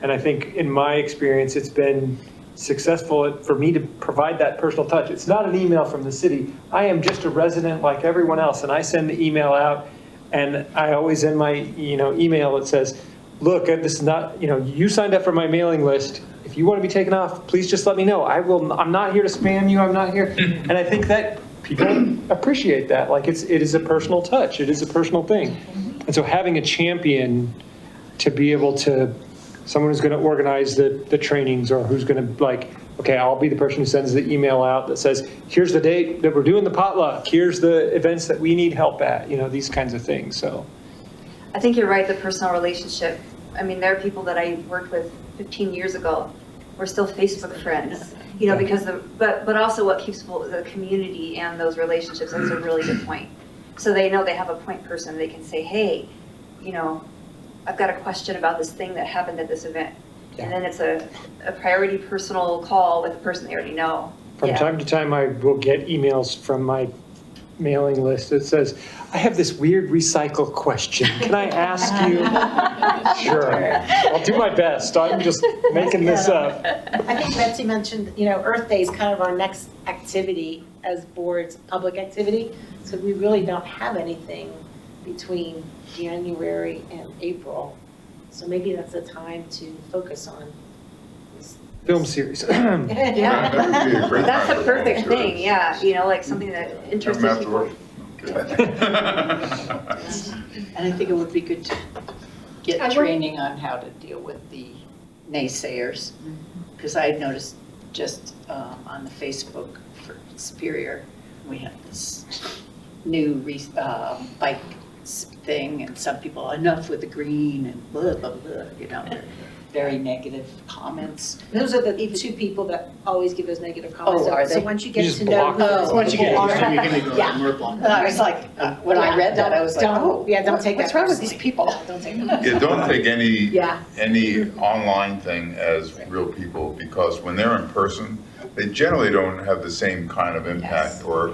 And I think in my experience, it's been successful for me to provide that personal touch. It's not an email from the city. I am just a resident like everyone else, and I send the email out, and I always in my email it says, look, this is not, you signed up for my mailing list. If you want to be taken off, please just let me know. I'm not here to spam you. I'm not here. And I think that people appreciate that. Like it is a personal touch. It is a personal thing. And so having a champion to be able to, someone who's going to organize the trainings, or who's going to okay, I'll be the person who sends the email out that says, here's the date that we're doing the potluck. Here's the events that we need help at, these kinds of things. So I think you're right, the personal relationship. I mean, there are people that I worked with 15 years ago. We're still Facebook friends, because but also what keeps the community and those relationships, that's a really good point. So they know they have a point person. They can say, hey, I've got a question about this thing that happened at this event. And then it's a priority personal call with a person they already know. from time to time, I will get emails from my mailing list that says, I have this weird recycle question. Can I ask you? Sure. I'll do my best. I'm just making this up. I think Betsy mentioned, Earth Day is kind of our next activity as boards, public activity. So we really don't have anything between January and April. So maybe that's a time to focus on this. Film series. Yeah, That would be a great that's time a for perfect film thing, series. yeah, like something that interests Come people. And I think it would be good to I get work- training on how to deal with the naysayers. Because I noticed just on the Facebook for Superior, we have this new bike thing, and some people, enough with the green and blah, blah, blah, they're very negative comments. Those are the two people that always give us negative comments. Oh, are So they? once you You get just to know. block who Once you get people used to are- it, you can ignore Yeah. them or block them. I was like, when I read that, I was like, Don't- oh, yeah, don't take what's that wrong with these personally. people? Don't take that. Yeah, don't take Yeah. any online thing as real people, because when they're in person, they generally don't have the same kind of impact or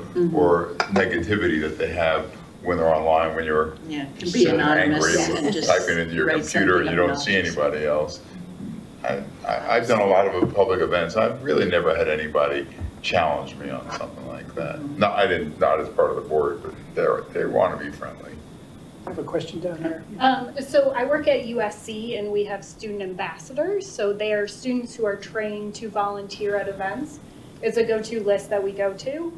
negativity that they have when they're online, when you're Yeah, it can be sitting angry anonymous and just typing into your write computer and you something don't see obnoxious. anybody else. I've done a lot of public events. I've really never had anybody challenge me on something like that. No, I didn't, not as part of the board, but they want to be friendly. I have a question down here. So I work at USC and we have student ambassadors. So they are students who are trained to volunteer at events. It's a go-to list that we go to.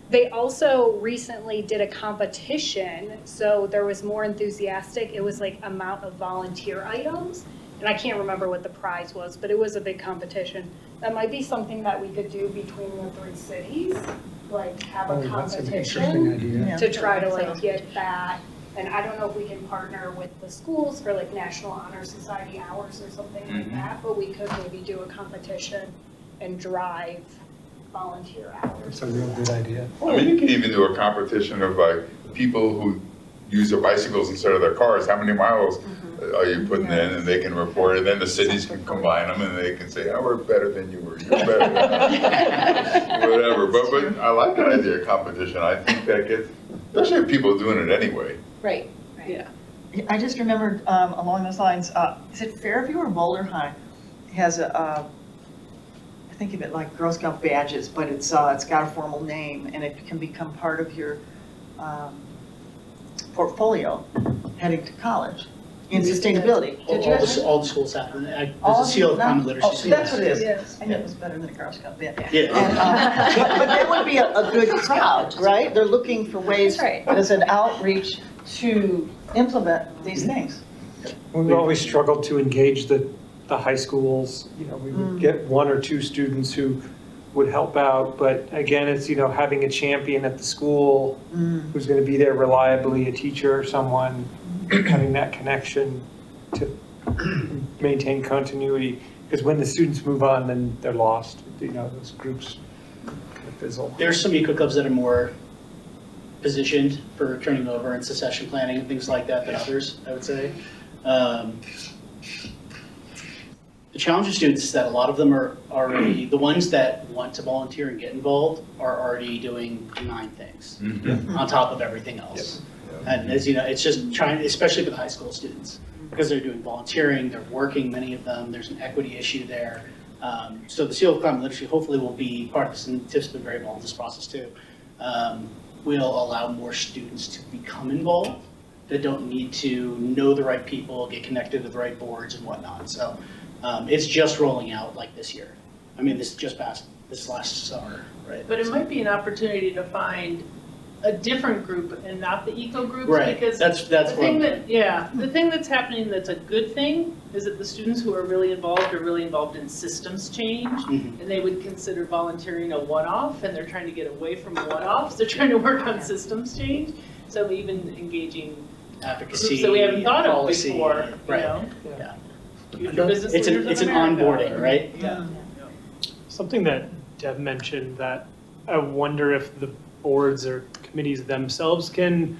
They also recently did a competition. So there was more enthusiastic. It was like amount of volunteer items. And I can't remember what the prize was, but it was a big competition. That might be something that we could do between the three cities, like have a That's an interesting competition idea. to try to like get that. And I don't know if we can partner with the schools for like National Honor Society hours or something like that, but we could maybe do a competition and drive volunteer hours. That's a real good idea. I mean, you can even do a competition of people who use their bicycles instead of their cars. How many miles are you putting in? And they can report it. And then the cities can combine them and they can say, oh, we're better than you, or you're better than us. Whatever. But I like that idea of competition. I think that gets, especially if people are doing it anyway. Right. Yeah. I just remembered along those lines, is it Fairview or Boulder High has I think of it like Girl Scout badges, but it's got a formal name and it can become part of your portfolio heading to college in sustainability. All the schools have them. There's All a seal of no? common literacy. Oh, that's what it is. Yes. I knew it was better than a Girl Scout band. Yeah. And, but that would be a good crowd, right? They're looking for ways as an outreach to implement these things. We've always struggled to engage the high schools. We would get one or two students who would help out, but again, it's, having a champion at the school who's going to be there reliably, a teacher or someone, having that connection to maintain continuity. Because when the students move on, then they're lost. Those groups kind of fizzle. There's some eco clubs that are more positioned for turning over and succession planning and things like that than others, I would say. The challenge of students is that a lot of them are already, the ones that want to volunteer and get involved are already doing 9 things on top of everything else. And as you know, it's just trying, especially for the high school students, because they're doing volunteering, they're working, many of them, there's an equity issue there. So the Seal of Climate Literacy hopefully will be part of this, and Tiff's been very involved in this process too. Will allow more students to become involved that don't need to know the right people, get connected to the right boards and whatnot. So it's just rolling out like this year. I mean, this just passed this last summer, right? But it might be an opportunity to find a different group and not the eco groups. Right, Because that's the thing the thing that's happening that's a good thing is that the students who are really involved in systems change, and they would consider volunteering a one-off, and they're trying to get away from one-offs. They're trying to work on systems change. So even engaging advocacy groups that we haven't thought of policy, before, right. you know? Yeah. Future business It's leaders an of America. onboarding, right? Yeah. Something that Deb mentioned that I wonder if the boards or committees themselves can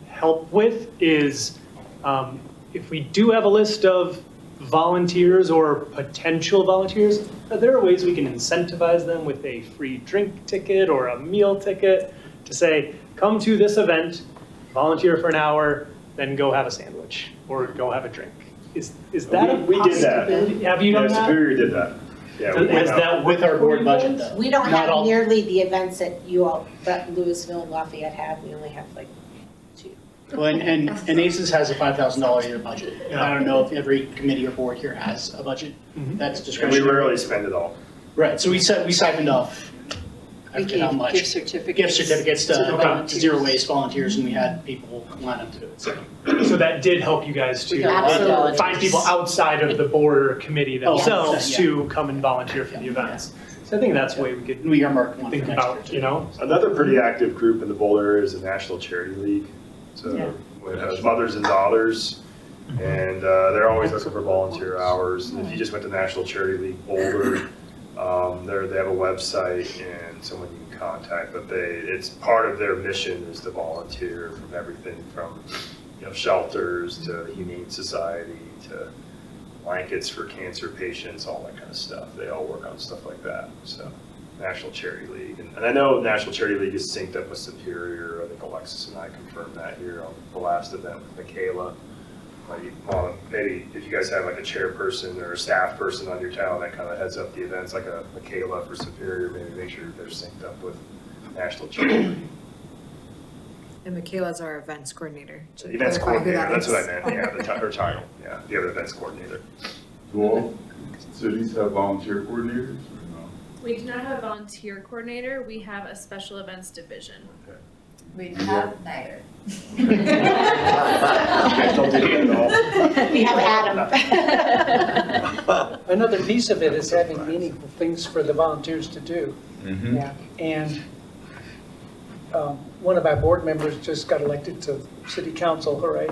help with is if we do have a list of volunteers or potential volunteers, are there ways we can incentivize them with a free drink ticket or a meal ticket to say, come to this event, volunteer for an hour, then go have a sandwich or go have a drink? Is that We did that. Have you done that? Superior did that. Yeah, we Has did that with our board budget though? We don't Not have all- nearly the events that you all, that Louisville and Lafayette have. We only have like 2. Well, and ACES has a $5,000 a year budget. I don't know if every committee or board here has a budget that's And we discretionary. rarely spend it all. Right, so we siphoned off, I We forget how gave much. gift certificates. Gift certificates to the to volunteers. zero waste volunteers, and we had people line up to do it, so. So that did help you guys We to got Absolutely. find people outside of the board or committee Oh, themselves 100%, to come and volunteer for the events. So I think that's a way we could We earmarked one for think next year, about, too. you know? Another pretty active group in the Boulder area is the National Charity League. So it has mothers and daughters, and they're always looking for volunteer hours. And if you just went to National Charity League Boulder, they have a website and someone you can contact. But it's part of their mission is to volunteer from everything from shelters to Humane Society to blankets for cancer patients, all that kind of stuff. They all work on stuff like that. So National Charity League. And I know National Charity League is synced up with Superior. I think Alexis and I confirmed that here on the last event with Michaela. Maybe if you guys have like a chairperson or a staff person on your town that kind of heads up the events, like a Michaela for Superior, maybe make sure they're synced up with National Charity League. And Michaela's our events coordinator. To Events clarify who coordinator, that that's is. what I meant, yeah, her title, yeah, the other events coordinator. Do all cities have volunteer coordinators or no? We do not have a volunteer coordinator, we have a special events division. We have neither. You guys don't do that at all? We have Adam. Another piece of it is having meaningful things for the volunteers to do. Mm-hmm. And one of our board members just got elected to city council, hooray.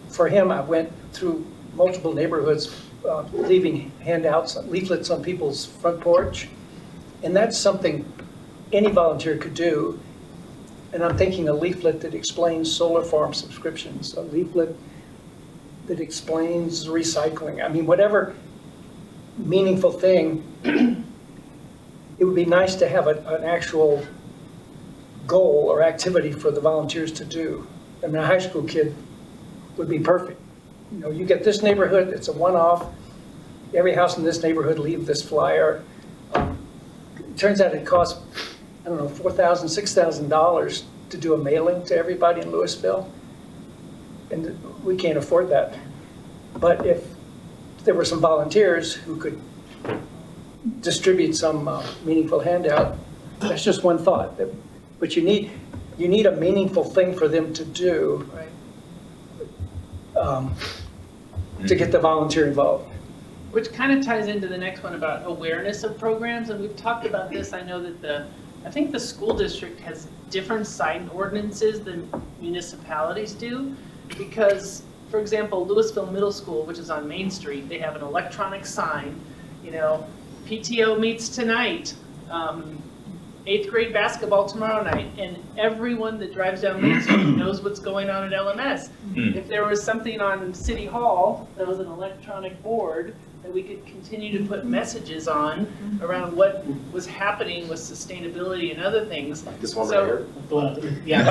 For him, I went through multiple neighborhoods, leaving handouts, leaflets on people's front porch. And that's something any volunteer could do. And I'm thinking a leaflet that explains solar farm subscriptions, a leaflet that explains recycling. I mean, whatever meaningful thing, it would be nice to have an actual goal or activity for the volunteers to do. I mean, a high school kid would be perfect. You know, you get this neighborhood, it's a one-off. Every house in this neighborhood leave this flyer. It turns out it costs, I don't know, $4,000, $6,000 to do a mailing to everybody in Louisville. And we can't afford that. But if there were some volunteers who could distribute some meaningful handout, that's just one thought. But you need a meaningful thing for them to do to get the volunteer involved. Which kind of ties into the next one about awareness of programs, and we've talked about this. I know that I think the school district has different sign ordinances than municipalities do, because, for example, Louisville Middle School, which is on Main Street, they have an electronic sign, PTO meets tonight, 8th grade basketball tomorrow night, and everyone that drives down Main Street knows what's going on at LMS. If there was something on City Hall that was an electronic board that we could continue to put messages on around what was happening with sustainability and other things. This one So- right here? Yeah.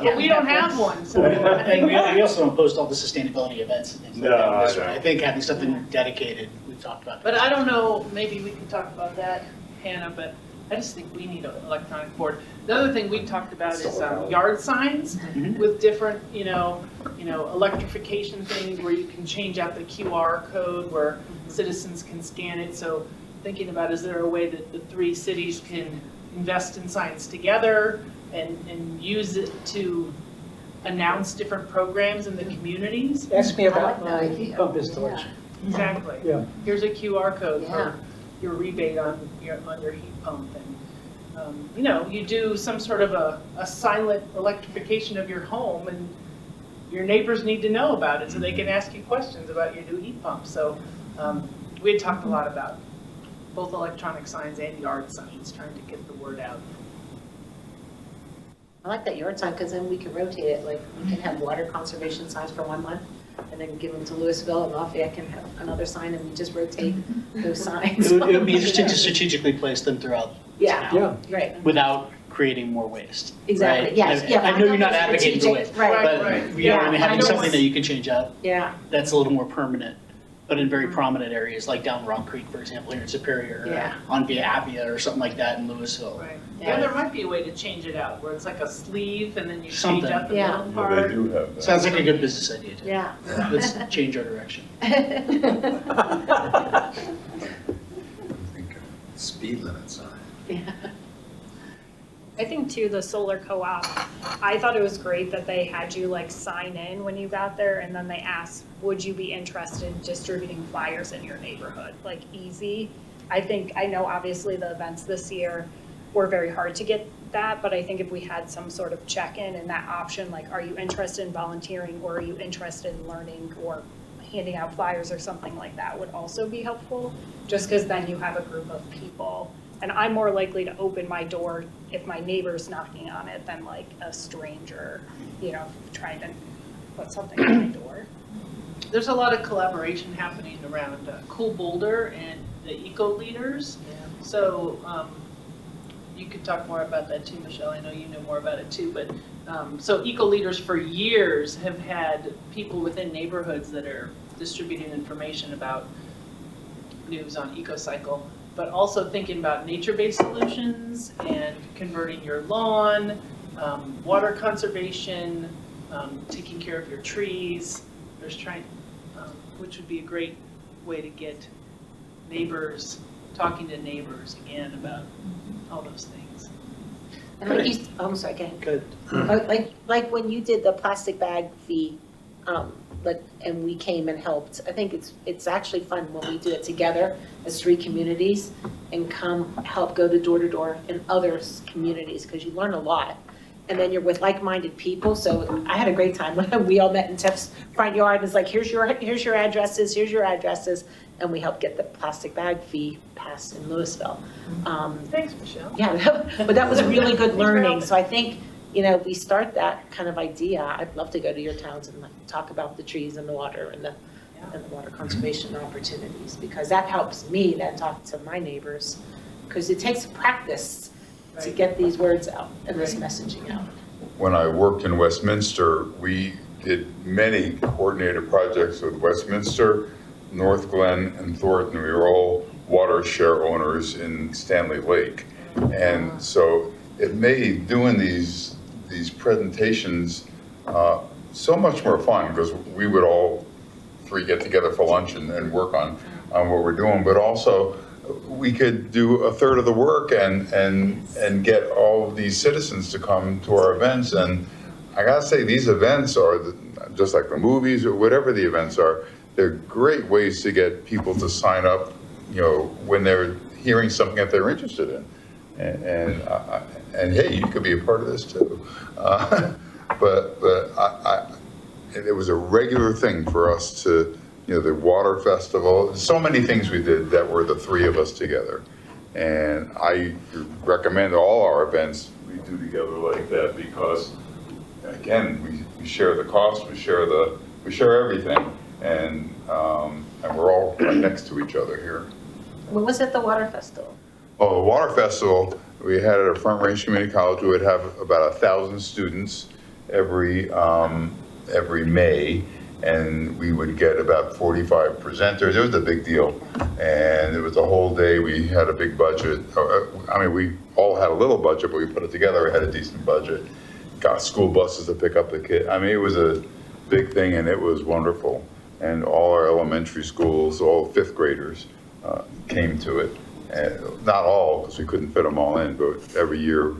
But we don't have one, so. And we also don't post all the sustainability events and things like No, that. This I way. know. I think having something dedicated, we've talked about. But I don't know, maybe we can talk about that, Hannah, but I just think we need an electronic board. The other thing we talked about is yard signs with different, electrification things where you can change out the QR code where citizens can scan it. So thinking about, is there a way that the 3 cities can invest in signs together and use it to announce different programs in the communities? Ask me I about like that my idea. heat pump installation. Exactly. Yeah. Here's a QR code Yeah. for your rebate on your heat pump. And, you do some sort of a silent electrification of your home, and your neighbors need to know about it so they can ask you questions about your new heat pump. So we had talked a lot about both electronic signs and yard signs, trying to get the word out. I like that yard sign, because then we can rotate it, like, we can have water conservation signs for 1 month, and then give them to Louisville, and Lafayette can have another sign, and we just rotate those signs. It would be interesting to strategically place them throughout Yeah, town right, without creating more waste. exactly, right? yes, yeah. I know you're not advocating for strategic, waste, right, but right. having I know something that you can change out, Yeah, that's a little more permanent. But in very prominent areas, like down Rock Creek, for example, here in Superior, Yeah. on Via Appia or something like that in Louisville. Right. Yeah. Yeah, there might be a way to change it out, where it's like a sleeve, and then you change Something. out the Yeah. middle Yeah, they part. do have that. Sounds like a good business idea. Too. yeah. Let's change our direction. Speed limit sign. I think too, the solar co-op, I thought it was great that they had you like sign in when you got there, and then they asked, would you be interested in distributing flyers in your neighborhood? Like easy. I know obviously the events this year were very hard to get that, but I think if we had some sort of check-in and that option, like, are you interested in volunteering, or are you interested in learning or handing out flyers or something like that would also be helpful, just because then you have a group of people. And I'm more likely to open my door if my neighbor's knocking on it than like a stranger, trying to put something on my door. There's a lot of collaboration happening around Cool Boulder and the Eco Leaders. So you could talk more about that too, Michelle. I know you know more about it too. But so Eco Leaders for years have had people within neighborhoods that are distributing information about news on EcoCycle, but also thinking about nature-based solutions and converting your lawn, water conservation, taking care of your trees. Which would be a great way to get neighbors, talking to neighbors again about all those things. And like you, I'm sorry, go ahead. Good. Like when you did the plastic bag fee, and we came and helped, I think it's actually fun when we do it together as 3 communities and come help go door to door in other communities, because you learn a lot. And then you're with like-minded people. So I had a great time when we all met in Tiff's front yard. And it's like, here's your addresses, and we helped get the plastic bag fee passed in Louisville. Thanks, Michelle. Yeah, but that was a really good learning. So I think, we start that kind of idea. I'd love to go to your towns and talk about the trees and the water and the water conservation opportunities, because that helps me then talk to my neighbors, because it takes practice to get these words out and this messaging out. When I worked in Westminster, we did many coordinated projects with Westminster, North Glen, and Thornton. We were all water share owners in Stanley Lake. And so it made doing these presentations so much more fun, because we would all 3 get together for lunch and work on what we're doing, but also we could do a third of the work and get all of these citizens to come to our events. And I gotta say, these events are just like the movies or whatever the events are. They're great ways to get people to sign up, when they're hearing something that they're interested in. And hey, you could be a part of this too. But it was a regular thing for us to, the water festival, so many things we did that were the 3 of us together. And I recommend all our events we do together like that because, again, we share the cost, we share everything, and we're all right next to each other here. When was it the Water Festival? Oh, the Water Festival, we had at a Front Range Community College, we would have about 1,000 students every May, and we would get about 45 presenters. It was a big deal, and it was a whole day. We had a big budget. I mean, we all had a little budget, but we put it together. We had a decent budget. Got school buses to pick up the kids. I mean, it was a big thing, and it was wonderful. And all our elementary schools, all fifth graders, came to it. And not all, because we couldn't fit them all in, but every year,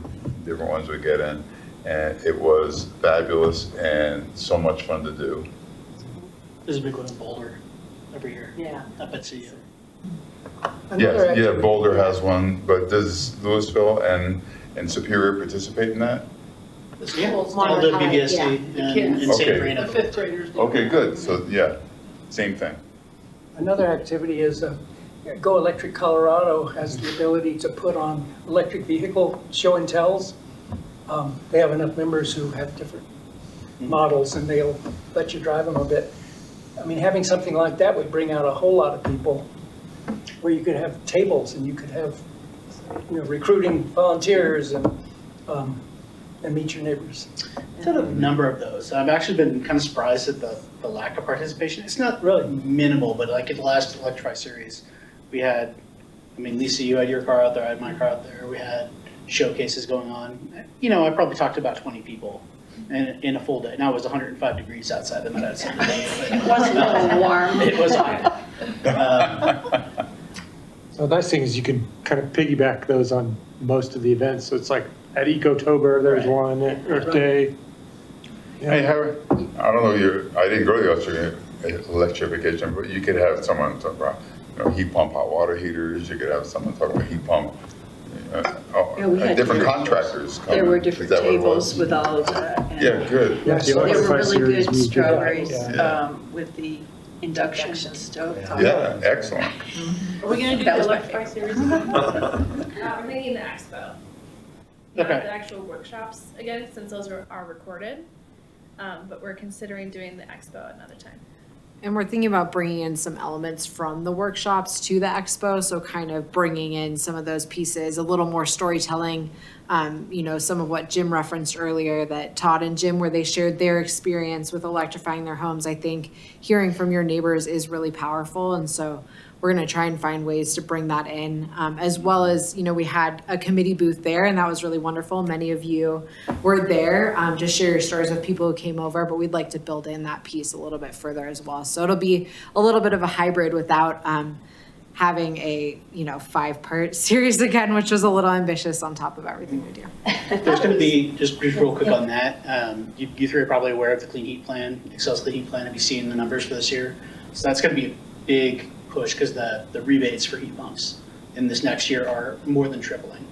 different ones would get in. And it was fabulous and so much fun to do. There's a big one in Boulder every year. Yeah. Up at CU. Yes, yeah, Boulder has one, but does Louisville and Superior participate in that? Yeah, all the BBSD and St. Okay. Brina. The fifth graders. do. Okay, good. So, yeah, same thing. Another activity is Go Electric Colorado has the ability to put on electric vehicle show and tells. They have enough members who have different models and they'll let you drive them a bit. I mean, having something like that would bring out a whole lot of people where you could have tables and you could have, recruiting volunteers and meet your neighbors. I've done a number of those. I've actually been kind of surprised at the lack of participation. It's not really minimal, but like at the last Electrify series, we had, Lisa, you had your car out there, I had my car out there. We had showcases going on. I probably talked to about 20 people in a full day. Now it was 105 degrees outside, and that had It wasn't a little warm. It was hot. So the nice thing is you can kind of piggyback those on most of the events. So it's like at Ecotober, there's one, at Earth Day. Hey, Harry, I don't know, I didn't go to the electrification, but you could have someone talk about, heat pump, hot water heaters. You could have someone talk about heat pump. Yeah, we had different contractors come. There were Is different that what it tables was? with all of that. and Yeah, good. Yeah, They were really good we do that, strawberries yeah. with the induction stove. Yeah, excellent. Are we gonna do That the was my Electrify series? We're thinking the expo. Not Okay. the actual workshops again, since those are recorded. But we're considering doing the expo another time. And we're thinking about bringing in some elements from the workshops to the expo. So kind of bringing in some of those pieces, a little more storytelling. Some of what Jim referenced earlier, that Todd and Jim, where they shared their experience with electrifying their homes. I think hearing from your neighbors is really powerful. And so we're going to try and find ways to bring that in, as well as, we had a committee booth there, and that was really wonderful. Many of you were there, just share your stories with people who came over, but we'd like to build in that piece a little bit further as well. So it'll be a little bit of a hybrid without having a 5-part series again, which was a little ambitious on top of everything we do. There's going to be, just real quick on that, you three are probably aware of the Clean Heat Plan, Excel's Clean Heat Plan. Have you seen the numbers for this year? So that's going to be a big push because the rebates for heat pumps in this next year are more than tripling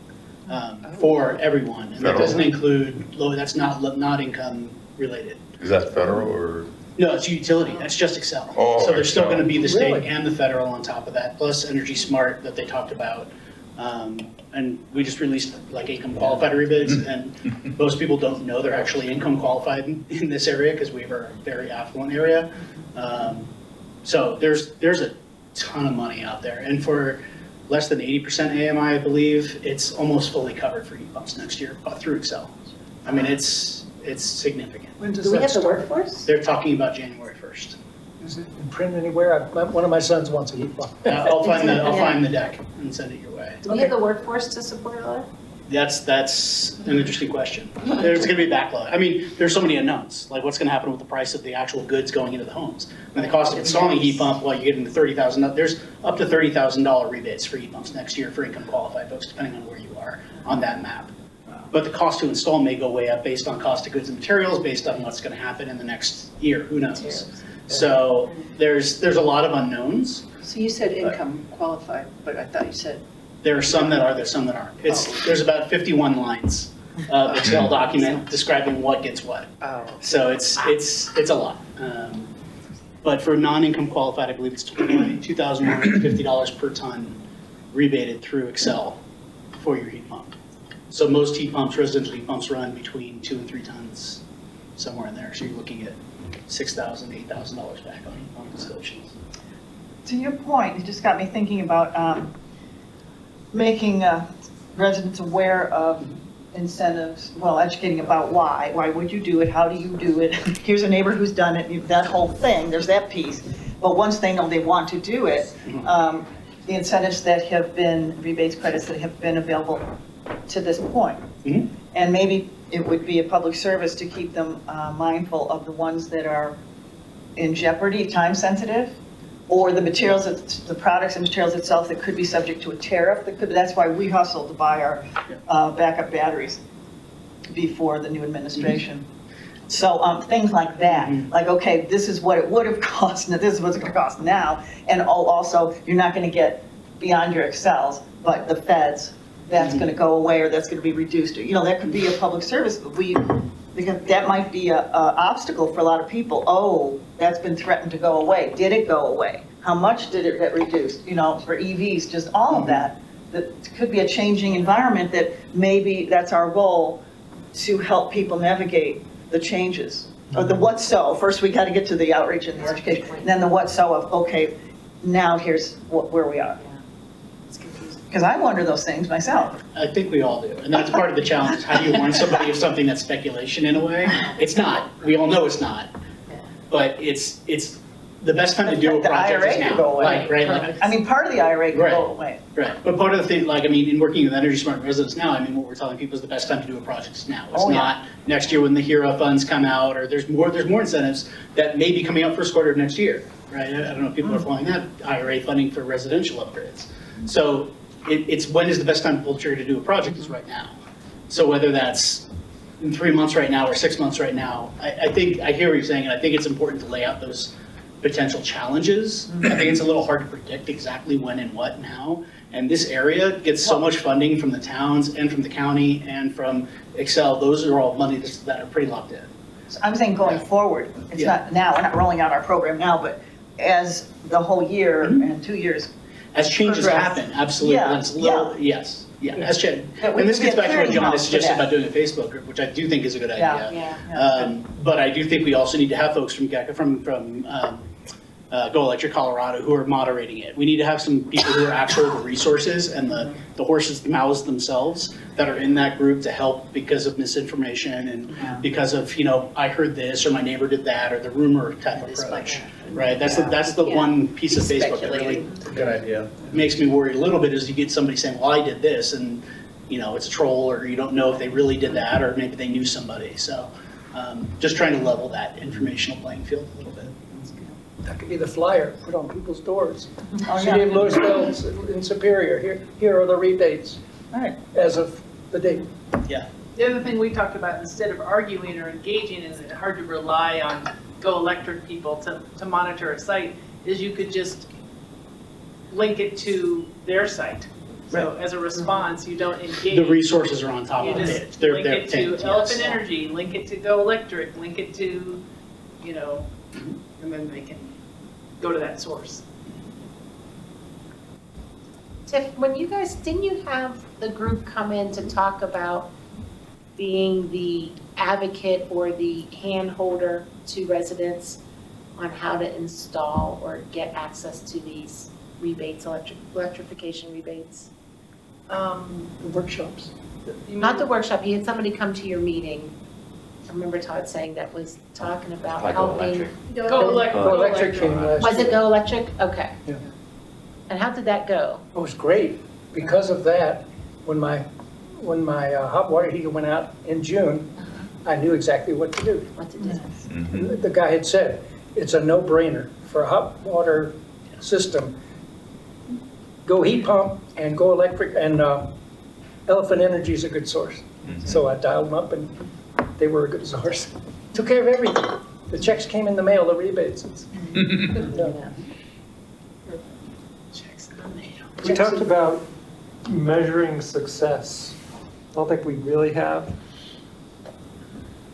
for everyone. And that doesn't include, that's not income related. Is that federal or? No, it's utility. That's just Excel. Oh, So there's still Excel. going to be the state Really? and the federal on top of that, plus Energy Smart that they talked about. And we just released like income qualified rebates, and most people don't know they're actually income qualified in this area because we are a very affluent area. So there's a ton of money out there, and for less than 80% AMI, I believe, it's almost fully covered for heat pumps next year through Excel. It's significant. When does Do we that have the start? workforce? They're talking about January 1st. Is it in print anywhere? One of my sons wants a heat pump. I'll find the deck and send it your way. Do we have the workforce to support all that? That's an interesting question. There's going to be a backlog. There's so many unknowns. Like what's going to happen with the price of the actual goods going into the homes. The cost of installing a heat pump, you get into $30,000. There's up to $30,000 rebates for heat pumps next year for income qualified folks, depending on where you are on that map. But the cost to install may go way up based on cost of goods and materials, based on what's going to happen in the next year. Who knows? So there's a lot of unknowns. So you said income qualified, but I thought you said. There are some that are, there's some that aren't. There's about 51 lines of Excel document describing what gets what. So it's a lot. But for non-income qualified, I believe it's $2,150 per ton rebated through Excel for your heat pump. So most heat pumps, residential heat pumps, run between 2 and 3 tons, somewhere in there. So you're looking at $6,000, $8,000 back on heat pump installations. To your point, it just got me thinking about making residents aware of incentives, well, educating about why would you do it, how do you do it, here's a neighbor who's done it, that whole thing, there's that piece. But once they know they want to do it, the incentives that have been, rebates, credits that have been available to this point. And maybe it would be a public service to keep them mindful of the ones that are in jeopardy, time sensitive, or the materials, the products and materials itself that could be subject to a tariff. That's why we hustled to buy our backup batteries before the new administration. So things like that, like, okay, this is what it would have cost, and this is what's going to cost now. And also, you're not going to get beyond your Excels, but the feds, that's going to go away, or that's going to be reduced. Or, that could be a public service, but because that might be a obstacle for a lot of people. Oh, that's been threatened to go away. Did it go away? How much did it get reduced? For EVs, just all of that. That could be a changing environment that maybe that's our goal, to help people navigate the changes. Or the what so. First, we got to get to the outreach and the education. And then the what so of, okay, now here's where we are. Because I wonder those things myself. I think we all do. And that's part of the challenge, is how do you warn somebody of something that's speculation in a way? It's not. We all know it's not. But it's the best time to do a project is now. The IRA could go away. Right? Part of the IRA could go away. Right. But part of the thing, in working with Energy Smart Residents now, what we're telling people is the best time to do a project is now. It's not next year when the HERO funds come out, or there's more incentives that may be coming out first quarter of next year. Right? I don't know if people are following that IRA funding for residential upgrades. So it's when is the best time to pull the trigger to do a project is right now. So whether that's in 3 months right now or 6 months right now, I think I hear what you're saying, and I think it's important to lay out those potential challenges. I think it's a little hard to predict exactly when and what and how. And this area gets so much funding from the towns and from the county and from Excel. Those are all money that are pretty locked in. So I'm saying going forward, it's not now, we're not rolling out our program now, but as the whole year and 2 years. As changes happen, absolutely. Yes. Yeah, as change. And this gets back to what John has suggested about doing a Facebook group, which I do think is a good idea. But I do think we also need to have folks from Go Electric Colorado who are moderating it. We need to have some people who are actual the resources and the horses' mouths themselves that are in that group to help because of misinformation and because of, I heard this or my neighbor did that or the rumor type approach. Right, that's the one piece of Facebook that really good idea. Makes me worried a little bit is you get somebody saying, well, I did this, and it's a troll, or you don't know if they really did that, or maybe they knew somebody. So just trying to level that informational playing field a little bit. That could be the flyer put on people's doors. City of Louisville in Superior, here are the rebates as of the date. Yeah. The other thing we talked about, instead of arguing or engaging, is it hard to rely on Go Electric people to monitor a site, is you could just link it to their site. So as a response, you don't engage. The resources are on top of it. You just link it to Elephant Energy, link it to Go Electric, link it to, and then they can go to that source. Tiff, didn't you have the group come in to talk about being the advocate or the hand holder to residents on how to install or get access to these rebates, electrification rebates? Workshops. Not the workshop, you had somebody come to your meeting. I remember Todd saying that was talking about helping. Go Electric. Was it Go Electric? Okay. Yeah. And how did that go? It was great. Because of that, when my hot water heater went out in June, I knew exactly what to do. What to do? The guy had said, it's a no-brainer for a hot water system. Go heat pump and Go Electric, and Elephant Energy is a good source. So I dialed them up and they were a good source. Took care of everything. The checks came in the mail, the rebates. We talked about measuring success. I don't think we really have.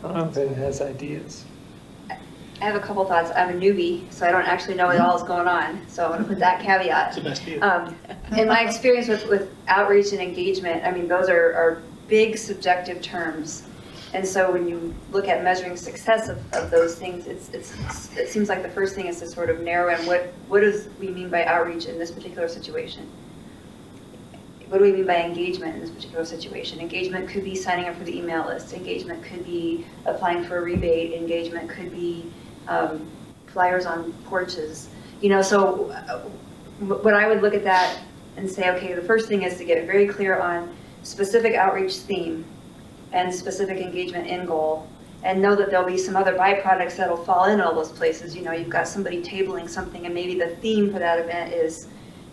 I don't know if it has ideas. I have a couple thoughts. I'm a newbie, so I don't actually know what all is going on. So I'm going to put that caveat. It's the best view. In my experience with outreach and engagement, I mean, those are big subjective terms. And so when you look at measuring success of those things, it seems like the first thing is to sort of narrow in what do we mean by outreach in this particular situation? What do we mean by engagement in this particular situation? Engagement could be signing up for the email list. Engagement could be applying for a rebate. Engagement could be flyers on porches. You know, so what I would look at that and say, okay, the first thing is to get very clear on specific outreach theme and specific engagement end goal, and know that there'll be some other byproducts that'll fall in all those places. You know, you've got somebody tabling something and maybe the theme for that event is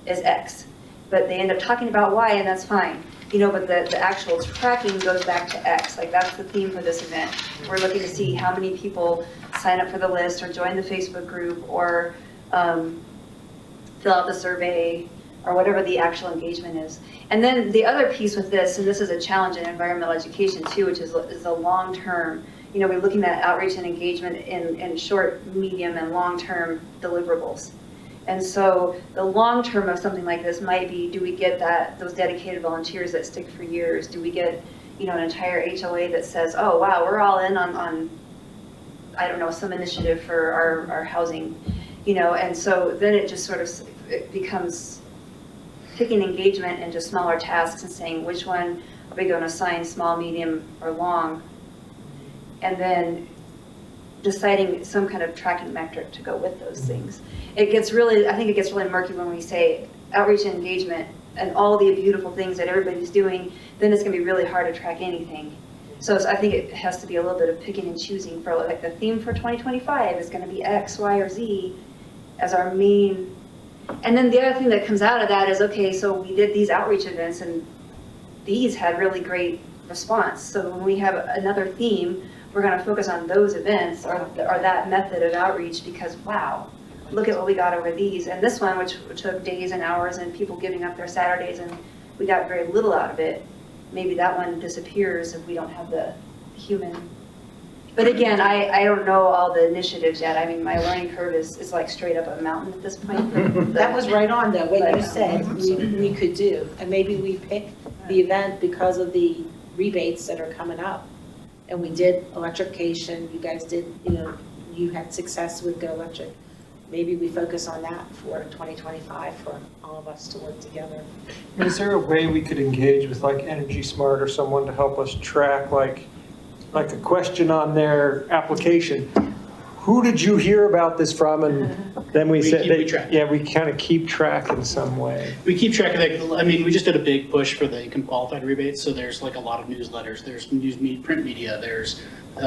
X, but they end up talking about Y, and that's fine. You know, but the actual tracking goes back to X, like that's the theme for this event. We're looking to see how many people sign up for the list or join the Facebook group or fill out the survey or whatever the actual engagement is. And then the other piece with this, and this is a challenge in environmental education too, which is the long-term, you know, we're looking at outreach and engagement in short, medium, and long-term deliverables. And so the long term of something like this might be, do we get those dedicated volunteers that stick for years? Do we get, you know, an entire HOA that says, oh wow, we're all in on I don't know, some initiative for our housing, you know? And so then it just sort of, it becomes picking engagement into smaller tasks and saying which one are we going to assign, small, medium, or long, and then deciding some kind of tracking metric to go with those things. It gets really, I think it gets really murky when we say outreach and engagement and all the beautiful things that everybody's doing, then it's gonna be really hard to track anything. So I think it has to be a little bit of picking and choosing for like the theme for 2025 is gonna be X, Y, or Z as our main. And then the other thing that comes out of that is, okay, so we did these outreach events and these had really great response. So when we have another theme, we're going to focus on those events or that method of outreach because, wow, look at what we got over these. And this one, which took days and hours and people giving up their Saturdays and we got very little out of it, maybe that one disappears if we don't have the human. But again, I don't know all the initiatives yet. I mean, my learning curve is like straight up a mountain at this point. That was right on though, what you said we could do. And maybe we picked the event because of the rebates that are coming up. And we did electrification, you guys did, you know, you had success with Go Electric. Maybe we focus on that for 2025 for all of us to work together. Is there a way we could engage with like Energy Smart or someone to help us track like a question on their application? Who did you hear about this from? And then we said, yeah, we kind of keep track in some way. We keep track of that. I mean, we just did a big push for the income qualified rebates. So there's like a lot of newsletters, there's print media, there's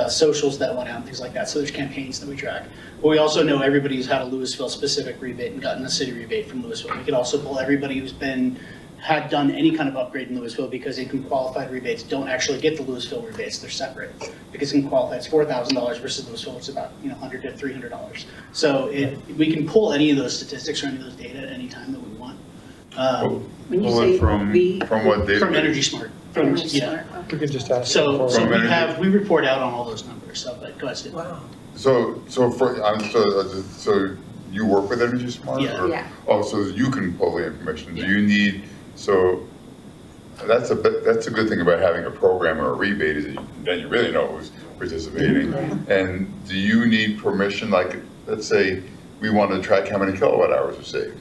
socials that went out and things like that. So there's campaigns that we track. But we also know everybody who's had a Louisville specific rebate and gotten a city rebate from Louisville. We could also pull everybody who's had done any kind of upgrade in Louisville because income qualified rebates don't actually get the Louisville rebates, they're separate. Because income qualified is $4,000 versus Louisville it's about $100 to $300. So we can pull any of those statistics or any of those data at any time that we want. When you say from what data? From Energy Smart. Yeah. We could just ask. So we report out on all those numbers. So, but go ahead, Steve. Wow. So you work with Energy Smart? Yeah. Yeah. Oh, so you can pull the information. Do you need? So that's a good thing about having a program or a rebate is that then you really know who's participating. And do you need permission? Like, let's say we want to track how many kilowatt hours are saved,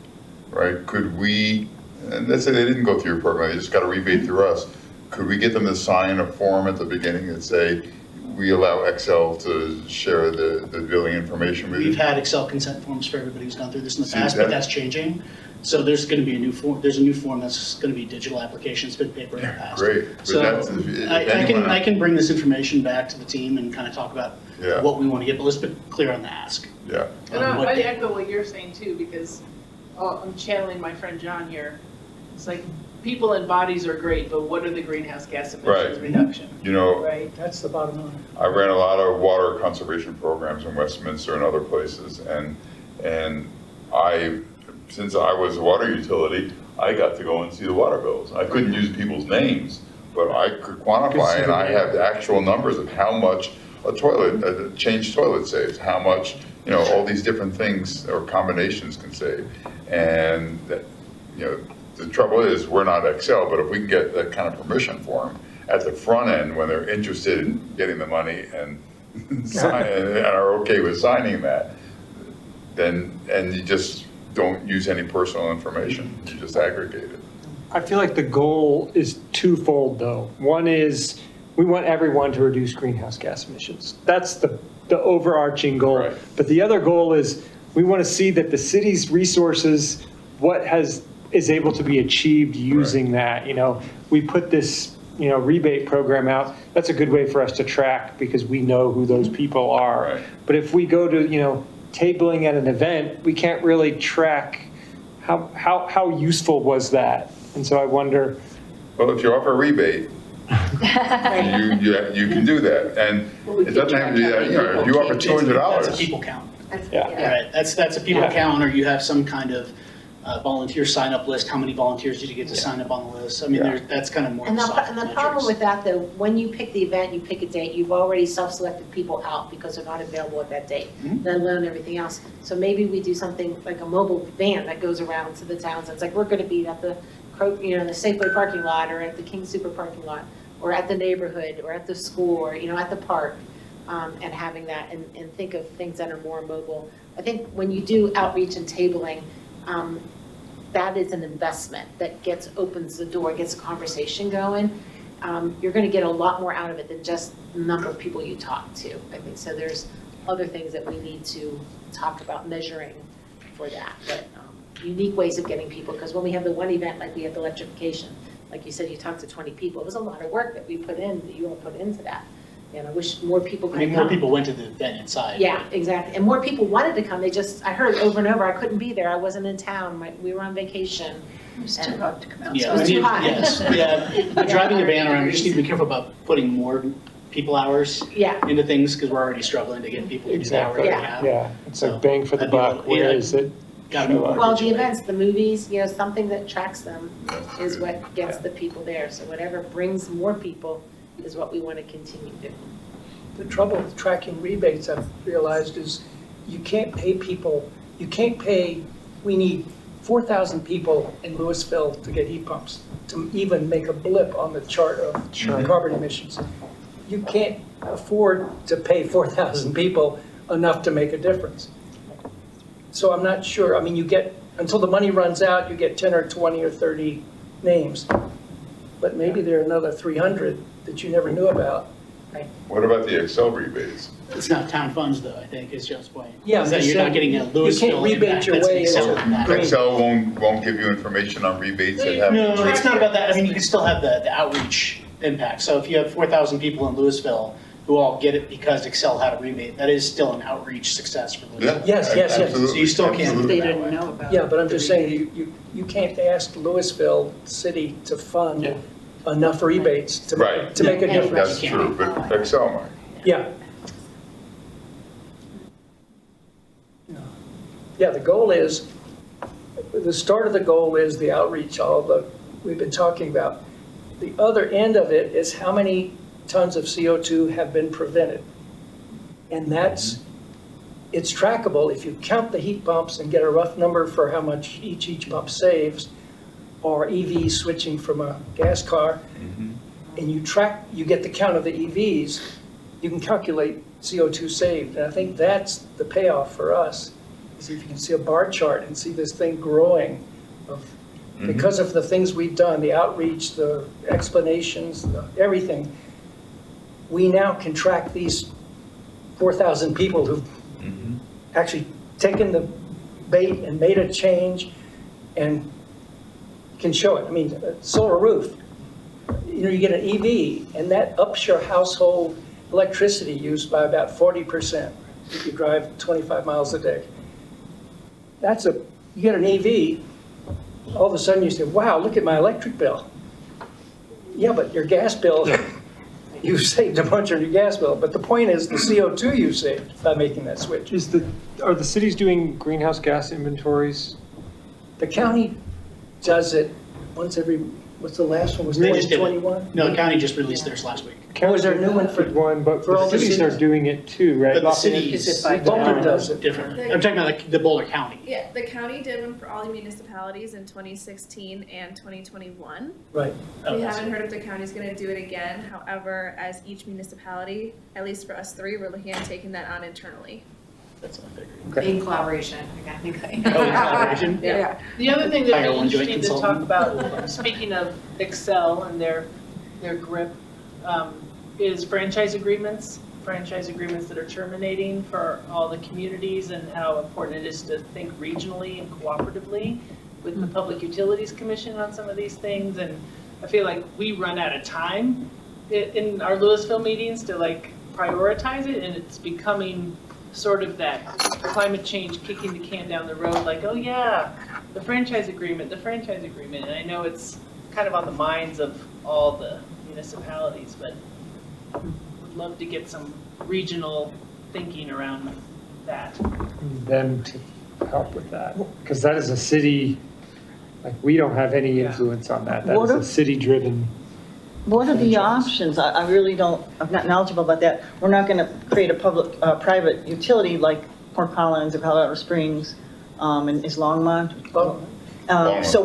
right? Could we? And let's say they didn't go through your program; they just got a rebate through us. Could we get them to sign a form at the beginning that say we allow Excel to share the billing information with you? We've had Excel consent forms for everybody who's gone through this in the past, but that's changing. So there's going to be a new form. There's a new form that's going to be digital application. It's been paper in the past. Great. So I can bring this information back to the team and kind of talk about what we want to get, but let's be clear on the ask. Yeah. And I echo what you're saying too, because I'm channeling my friend John here. It's like people and bodies are great, but what are the greenhouse gas emissions reduction? You know, right? That's the bottom line. I ran a lot of water conservation programs in Westminster and other places, and since I was a water utility, I got to go and see the water bills. I couldn't use people's names, but I could quantify, and I have the actual numbers of how much a toilet, change toilet saves, how much, all these different things or combinations can save. And that, the trouble is, we're not Excel, but if we can get that kind of permission for them at the front end, when they're interested in getting the money and and are okay with signing that, then, and you just don't use any personal information, you just aggregate it. I feel like the goal is twofold, though. One is we want everyone to reduce greenhouse gas emissions. That's the overarching goal. Right. But the other goal is we want to see that the city's resources, is able to be achieved using that. We put this, rebate program out. That's a good way for us to track because we know who those people are. Right. But if we go to, tabling at an event, we can't really track how useful was that. And so I wonder. Well, if you offer a rebate, you can do that. And it doesn't have to be that, if you offer $200. That's a people count. Yeah. Right, that's a people count, or you have some kind of volunteer sign-up list. How many volunteers did you get to sign up on the list? I mean, that's kind of more And soft the metrics. problem with that, though, when you pick the event, you pick a date, you've already self-selected people out because they're not available at that date, let alone everything else. So maybe we do something like a mobile van that goes around to the towns. It's like, we're going to be at the Safeway parking lot, or at the King Super parking lot, or at the neighborhood, or at the school, or, at the park, and having that, and think of things that are more mobile. I think when you do outreach and tabling, that is an investment that opens the door, gets a conversation going. You're going to get a lot more out of it than just the number of people you talk to. I think so. There's other things that we need to talk about measuring for that, but unique ways of getting people. Because when we have the one event, like we have the electrification, like you said, you talked to 20 people. It was a lot of work that you all put into that. And I wish more people could come. More people went to the event inside. Yeah, exactly. And more people wanted to come. I heard over and over, I couldn't be there. I wasn't in town. We were on vacation. It was too hot to come outside. Yeah, It was too hot. Yes, yeah. Driving a van around, we just need to be careful about putting more people hours into things, because we're already struggling to get people to do the hour they have. Yeah, it's like bang for the buck. Where is it? Well, the events, the movies, something that tracks them is what gets the people there. So whatever brings more people is what we want to continue doing. The trouble with tracking rebates, I've realized, is you can't pay people, we need 4,000 people in Louisville to get heat pumps, to even make a blip on the chart of carbon emissions. You can't afford to pay 4,000 people enough to make a difference. So I'm not sure, you get, until the money runs out, you get 10 or 20 or 30 names. But maybe there are another 300 that you never knew about. What about the Excel rebates? It's not town funds, though, I think, is Joe's point. Yeah, Is that you're not getting a Louisville impact, that's an Excel impact. Excel won't give you information on rebates that have. No, it's not about that. You can still have the outreach impact. So if you have 4,000 people in Louisville who all get it because Excel had a rebate, that is still an outreach success for Louisville. Yes. So you still can't. They didn't know about it. Yeah, but I'm just saying, you can't ask Louisville City to fund enough rebates to make a difference. That's true, but Excel might. Yeah. Yeah, the start of the goal is the outreach, all that we've been talking about. The other end of it is how many tons of CO2 have been prevented. And it's trackable. If you count the heat pumps and get a rough number for how much each pump saves, or EVs switching from a gas car, and you get the count of the EVs, you can calculate CO2 saved. And I think that's the payoff for us, is if you can see a bar chart and see this thing growing because of the things we've done, the outreach, the explanations, everything. We now can track these 4,000 people who've actually taken the bait and made a change and can show it. Solar roof, you get an EV and that ups your household electricity use by about 40% if you drive 25 miles a day. You get an EV, all of a sudden you say, wow, look at my electric bill. Yeah, but your gas bill, you saved a bunch on your gas bill. But the point is the CO2 you saved by making that switch. Are the cities doing greenhouse gas inventories? The county does it once every What's the last one, was They just did it. 2021? No, the county just released theirs last week. Was there a new one for? One, but for all the the cities are cities? doing it too, right? But the Lafayette- cities, Is it by Boulder does it? different. I'm talking about like the Boulder County. Yeah, the county did one for all the municipalities in 2016 and 2021. Right. Oh, We that's haven't heard if the county's gonna do it again. However, as each municipality, at least for us three, we're looking at taking that on internally. That's what I figured. In collaboration, I think. Oh, in collaboration? Yeah. The other thing that'd Hire be one joint interesting to talk consultant. about, speaking of Excel and their grip, is franchise agreements that are terminating for all the communities, and how important it is to think regionally and cooperatively with the Public Utilities Commission on some of these things. And I feel like we run out of time in our Louisville meetings to like prioritize it, and it's becoming sort of that climate change kicking the can down the road, like, oh yeah, the franchise agreement. And I know it's kind of on the minds of all the municipalities, but would love to get some regional thinking around that. Them to help with that, because that is a city, like, we don't have any influence on that. That What is if- a city-driven. What are the options? I really don't, I'm not knowledgeable about that. We're not going to create a public, private utility like Port Collins or Colorado Springs, and is Longmont. So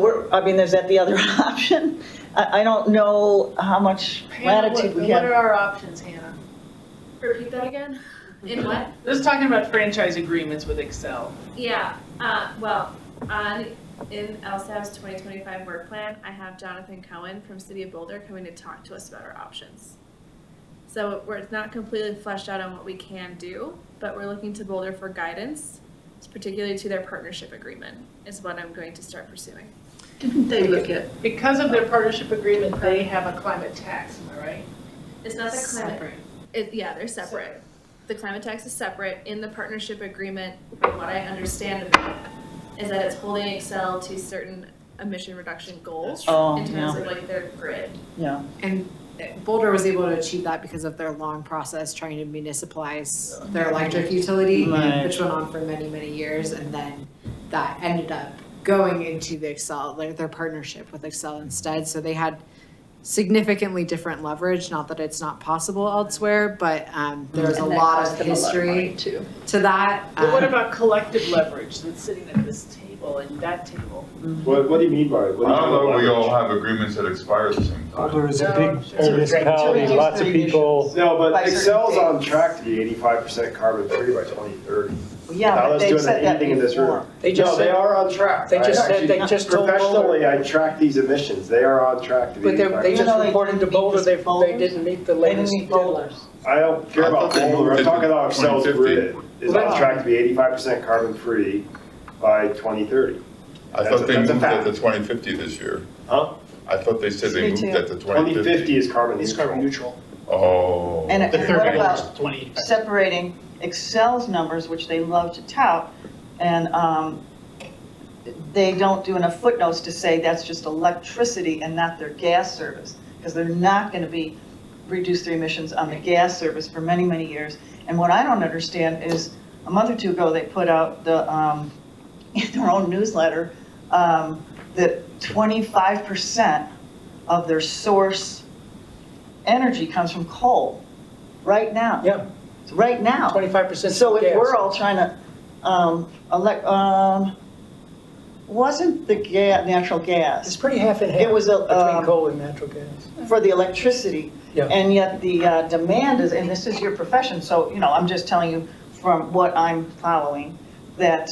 is that the other option? I don't know how much latitude we What are have. our options, Hannah? Repeat that again? In what? This is talking about franchise agreements with Excel. Yeah, in LSAV's 2025 work plan, I have Jonathan Cohen from City of Boulder coming to talk to us about our options. So it's not completely fleshed out on what we can do, but we're looking to Boulder for guidance, particularly to their partnership agreement, is what I'm going to start pursuing. Didn't they look at? Because of their partnership agreement, they have a climate tax, am I right? It's not the climate. Yeah, they're separate. The climate tax is separate. In the partnership agreement, from what I understand of it, is that it's holding Excel to certain emission reduction goals in terms of like their grid. Yeah. And Boulder was able to achieve that because of their long process trying to municipalize their electric utility, Right. which went on for many, many years. And then that ended up going into the Excel, like their partnership with Excel instead. So they had significantly different leverage, not that it's not possible elsewhere, but there's a And that lot cost of them a lot of history money, too. to that. But what about collective leverage that's sitting at this table and that table? What do you mean by it? I don't know, we all have agreements that expire at the same time. Boulder is a No, big sure. municipality, lots of people. No, but By certain Excel's on dates. track to be 85% carbon free by 2030. Yeah, but Now, let's they've do said that anything in this room. before. They just No, they said- are on track. They just I said, they actually- just told Boulder. Professionally, I track these emissions. They are on track to be But they 85%. just No, they reported to didn't Boulder, meet they the boulders. didn't meet the They didn't latest meet deadline. boulders. I don't care I about thought they Boulder. moved I'm it talking to about Excel's 2050. grid is on track to be 85% carbon free by 2030. I thought they That's a moved at fact. the 2050 this year. Huh? I thought they said they Me moved too. at the 2050. 2050 is carbon It's neutral. carbon neutral. Oh. And The and third what goal is about 2085. separating Excel's numbers, which they love to tout, and they don't do enough footnotes to say that's just electricity and not their gas service, because they're not going to be reduce their emissions on the gas service for many, many years. And what I don't understand is, a month or two ago, they put out the in their own newsletter that 25% of their source energy comes from coal right now. Yeah, Right now. 25% So if gas. we're all trying to, wasn't the natural It's gas pretty half and half It was a, between coal and natural gas. for the electricity? Yeah. And yet the demand is, and this is your profession, so, I'm just telling you from what I'm following, that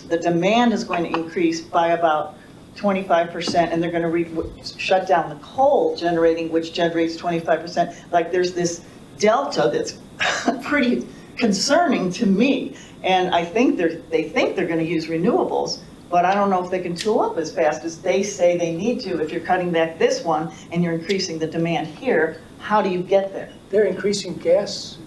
the demand is going to increase by about 25%, and they're going to shut down the coal generating, which generates 25%. Like, there's this delta that's pretty concerning to me. And I think they think they're going to use renewables, but I don't know if they can tool up as fast as they say they need to. If you're cutting back this one and you're increasing the demand here, how do you get there? They're increasing gas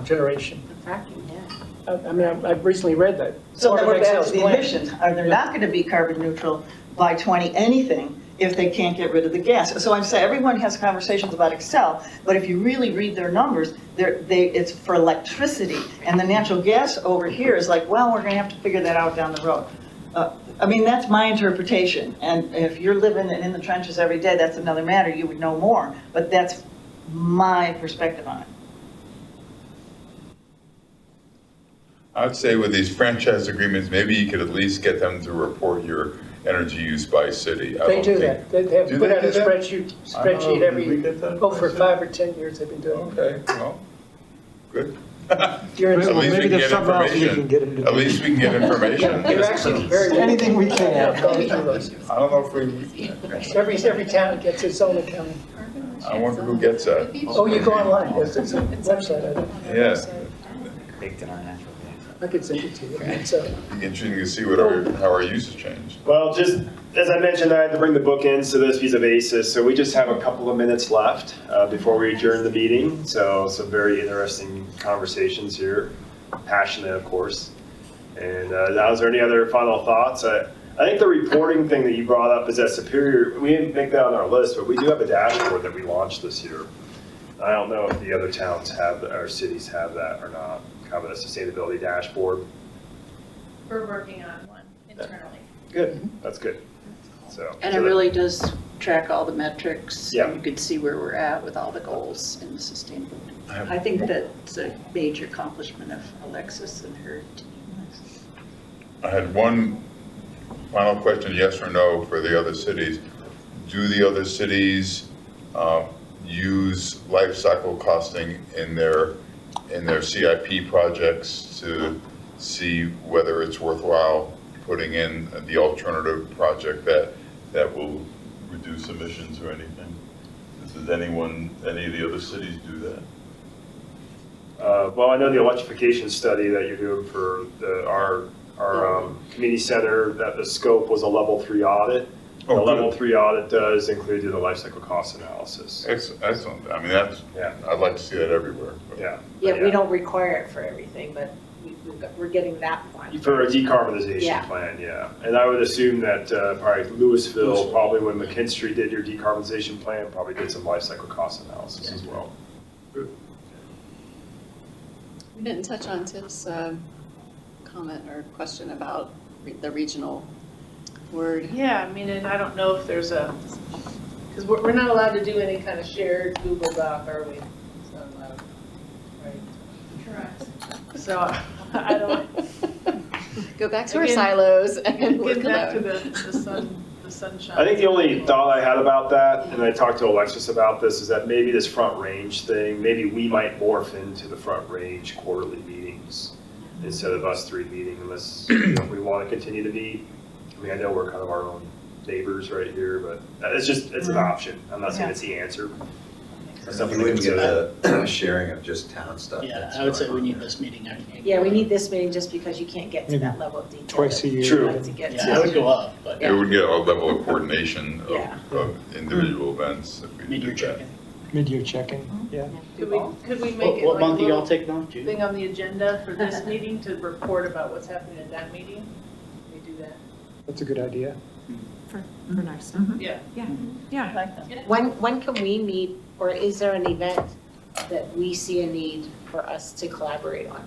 generation. I mean, I've recently read that. So Part then of we're back to Excel's the plan. emissions. Are they not going to be carbon neutral by 20 anything if they can't get rid of the gas? So I'm saying everyone has conversations about Excel, but if you really read their numbers, it's for electricity. And the natural gas over here is like, well, we're going to have to figure that out down the road. I mean, that's my interpretation, and if you're living in the trenches every day, that's another matter, you would know more, but that's my perspective on it. I'd say with these franchise agreements, maybe you could at least get them to report your energy use by city. I They don't do think- that. They have Do put they out do a that? spreadsheet Oh, every, did we get that? for 5 or 10 years they've been doing it. Okay, well, good. You're in- At least we maybe can there's get something else we information. can get them to do. At least we can get information. They're actually very. Anything we can. Yeah, going through those. I don't know if we, Every town gets its own accounting. I wonder who gets that. Oh, you go online, it's a website, I think. Yeah, Baked in our natural gas. I could send it to you. It's, it'd be interesting to see how our use has changed. Well, just as I mentioned, I had to bring the bookends to this piece of ACES, so we just have a couple of minutes left before we adjourn the meeting. So some very interesting conversations here, passionate, of course. And now, is there any other final thoughts? I think the reporting thing that you brought up is that Superior, we didn't make that on our list, but we do have a dashboard that we launched this year. I don't know if the other towns have, or cities have that or not, kind of a sustainability dashboard. We're working on one internally. Good, that's good. So. And it really does track all the metrics. Yeah. You could see where we're at with all the goals in the sustainability. I think that's a major accomplishment of Alexis and her team. I had one final question, yes or no, for the other cities. Do the other cities use life cycle costing in their CIP projects to see whether it's worthwhile putting in the alternative project that will reduce emissions or anything? Does any of the other cities do that? Well, I know the electrification study that you're doing for our community center, that the scope was a level 3 audit. The level 3 audit does include the life cycle cost analysis. Excellent. I mean, I'd like to see that everywhere. Yeah. Yeah, we don't require it for everything, but we're getting that one. For a decarbonization Yeah. plan, yeah. And I would assume that probably Louisville, probably when McKinstry did your decarbonization plan, probably did some life cycle cost analysis as well. We didn't touch on Tiff's comment or question about the regional word. Yeah, I mean, and I don't know if there's because we're not allowed to do any kind of shared Google Doc, are we? It's not allowed, right? Correct. So I don't. Go back to our silos and work Get back to alone. the sunshine. I think the only thought I had about that, and I talked to Alexis about this, is that maybe this front range thing, maybe we might morph into the front range quarterly meetings instead of us 3 meeting, unless we want to continue to meet. I mean, I know we're kind of our own neighbors right here, but it's an option. I'm not saying it's the answer. That's something We to wouldn't get consider. a sharing of just town stuff. Yeah, that's I would say going we on. need this meeting. Yeah, we need this meeting just because you can't get to that level of detail. Twice a year. True. To get to. Yeah, I would go up, but It would get a level of coordination Yeah. of individual events if we mid-year did that. check-in. Mid-year check-in, yeah. Could we make it What like month a do y'all little take on, June? thing on the agenda for this meeting to report about what's happening at that meeting? We do that? That's a good idea. For next time. Yeah. Yeah. When can we meet, or is there an event that we see a need for us to collaborate on?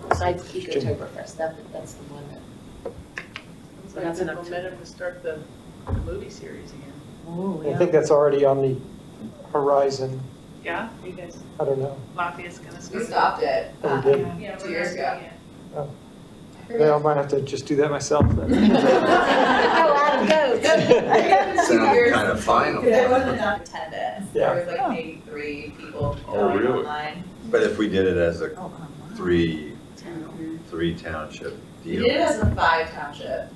Besides Ecotoberfest, that's the one that. Looks like That's good enough to- momentum to start the movie series again. Oh, I think that's already on the horizon. Yeah, you guys, I don't know. Lafayette's gonna start. We stopped it Oh, we did? Yeah, 2 years ago. Yeah, I might have to just do that myself then. Go, Adam, go. Sounded kind of final. There wasn't enough attendance. Yeah. There was like maybe 3 people Oh, going really? online. But if we did it as a three township We deal. did it as a 5 township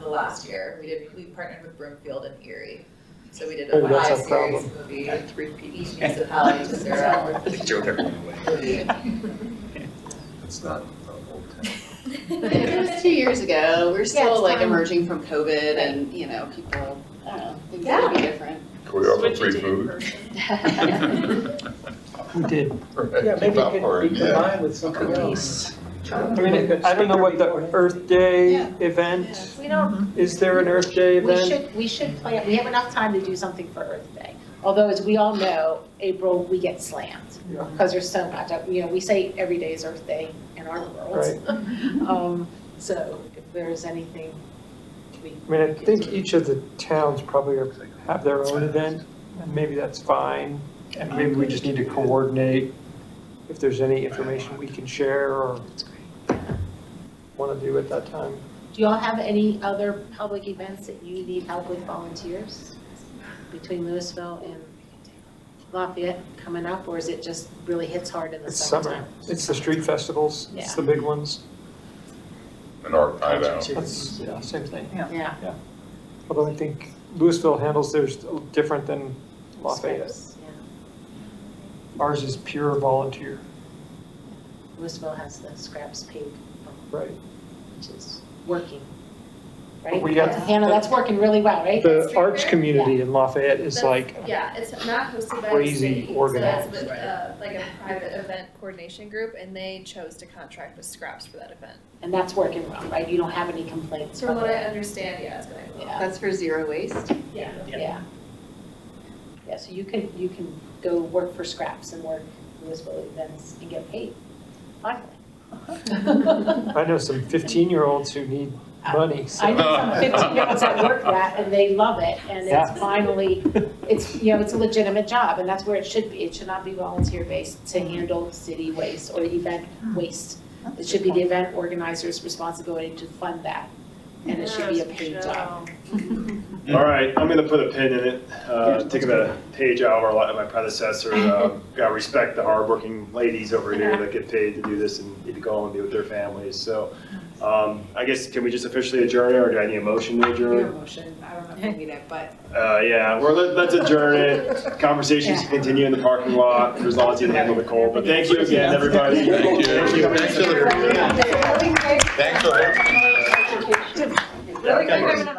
the last year. We partnered with Broomfield and Erie. So we did a Maybe that's 5 a series problem. movie, each municipality took their own. It's not a whole town. It was 2 years ago. We're still it's like time. emerging from COVID and, people, I don't know, things are gonna be different. Can we offer Switch free it to food? in-person. We did. Yeah, maybe it Popcorn, could be yeah. combined with something else. I mean, I don't know what the Earth Day Yeah. event, We don't, is there an Earth Day event? we should plan, we have enough time to do something for Earth Day. Although, as we all know, April, we get slammed, because there's so much, we say every day is Earth Day in our world. Right. So if there's anything we. I mean, I think each of the towns probably have their own event, and maybe that's fine. And maybe we just need to coordinate if there's any information we can share or want to do at that time. Do y'all have any other public events that you need help with volunteers between Louisville and Lafayette coming up, or is it just really hits hard in the It's summertime? summer. It's the street festivals. It's the big ones. An art night out. That's, yeah, same thing. Yeah. Although I think Louisville handles theirs different than Lafayette. Yeah. Ours is pure volunteer. Louisville has the scraps paid, Right. which is working, right? We got- Hannah, that's working really well, right? The arts community in Lafayette is That's- like Yeah, it's not hosted by the crazy city, organized. so it's with, like a private event coordination group, and they chose to contract with Scraps for that event. And that's working well, right? You don't have any complaints From from what I it? understand, yeah, it's going well. Yeah. That's for zero waste? Yeah. Yeah. Yeah, so you can go work for Scraps and work Louisville events and get paid, finally. I know some 15-year-olds who need money, so. I know some 15-year-olds that work that, and they love it, and Yeah. it's finally, it's, you know, it's a legitimate job, and that's where it should be. It should not be volunteer-based to handle city waste or event waste. It should be the event organizer's responsibility to fund that, and it should be a paid job. All right, I'm gonna put a pin in it, take a page out of my predecessor. Gotta respect the hardworking ladies over here that get paid to do this and need to go home and be with their families. So, I guess, can we just officially adjourn it, or do I need a motion to Your adjourn? motion, I don't know if you need it, but. Yeah, well, let's adjourn it. Conversations can continue in the parking lot, as long as you handle the cold. But thank you again, everybody. Thank you. Thank you. Thanks for the- Thanks for Really quick,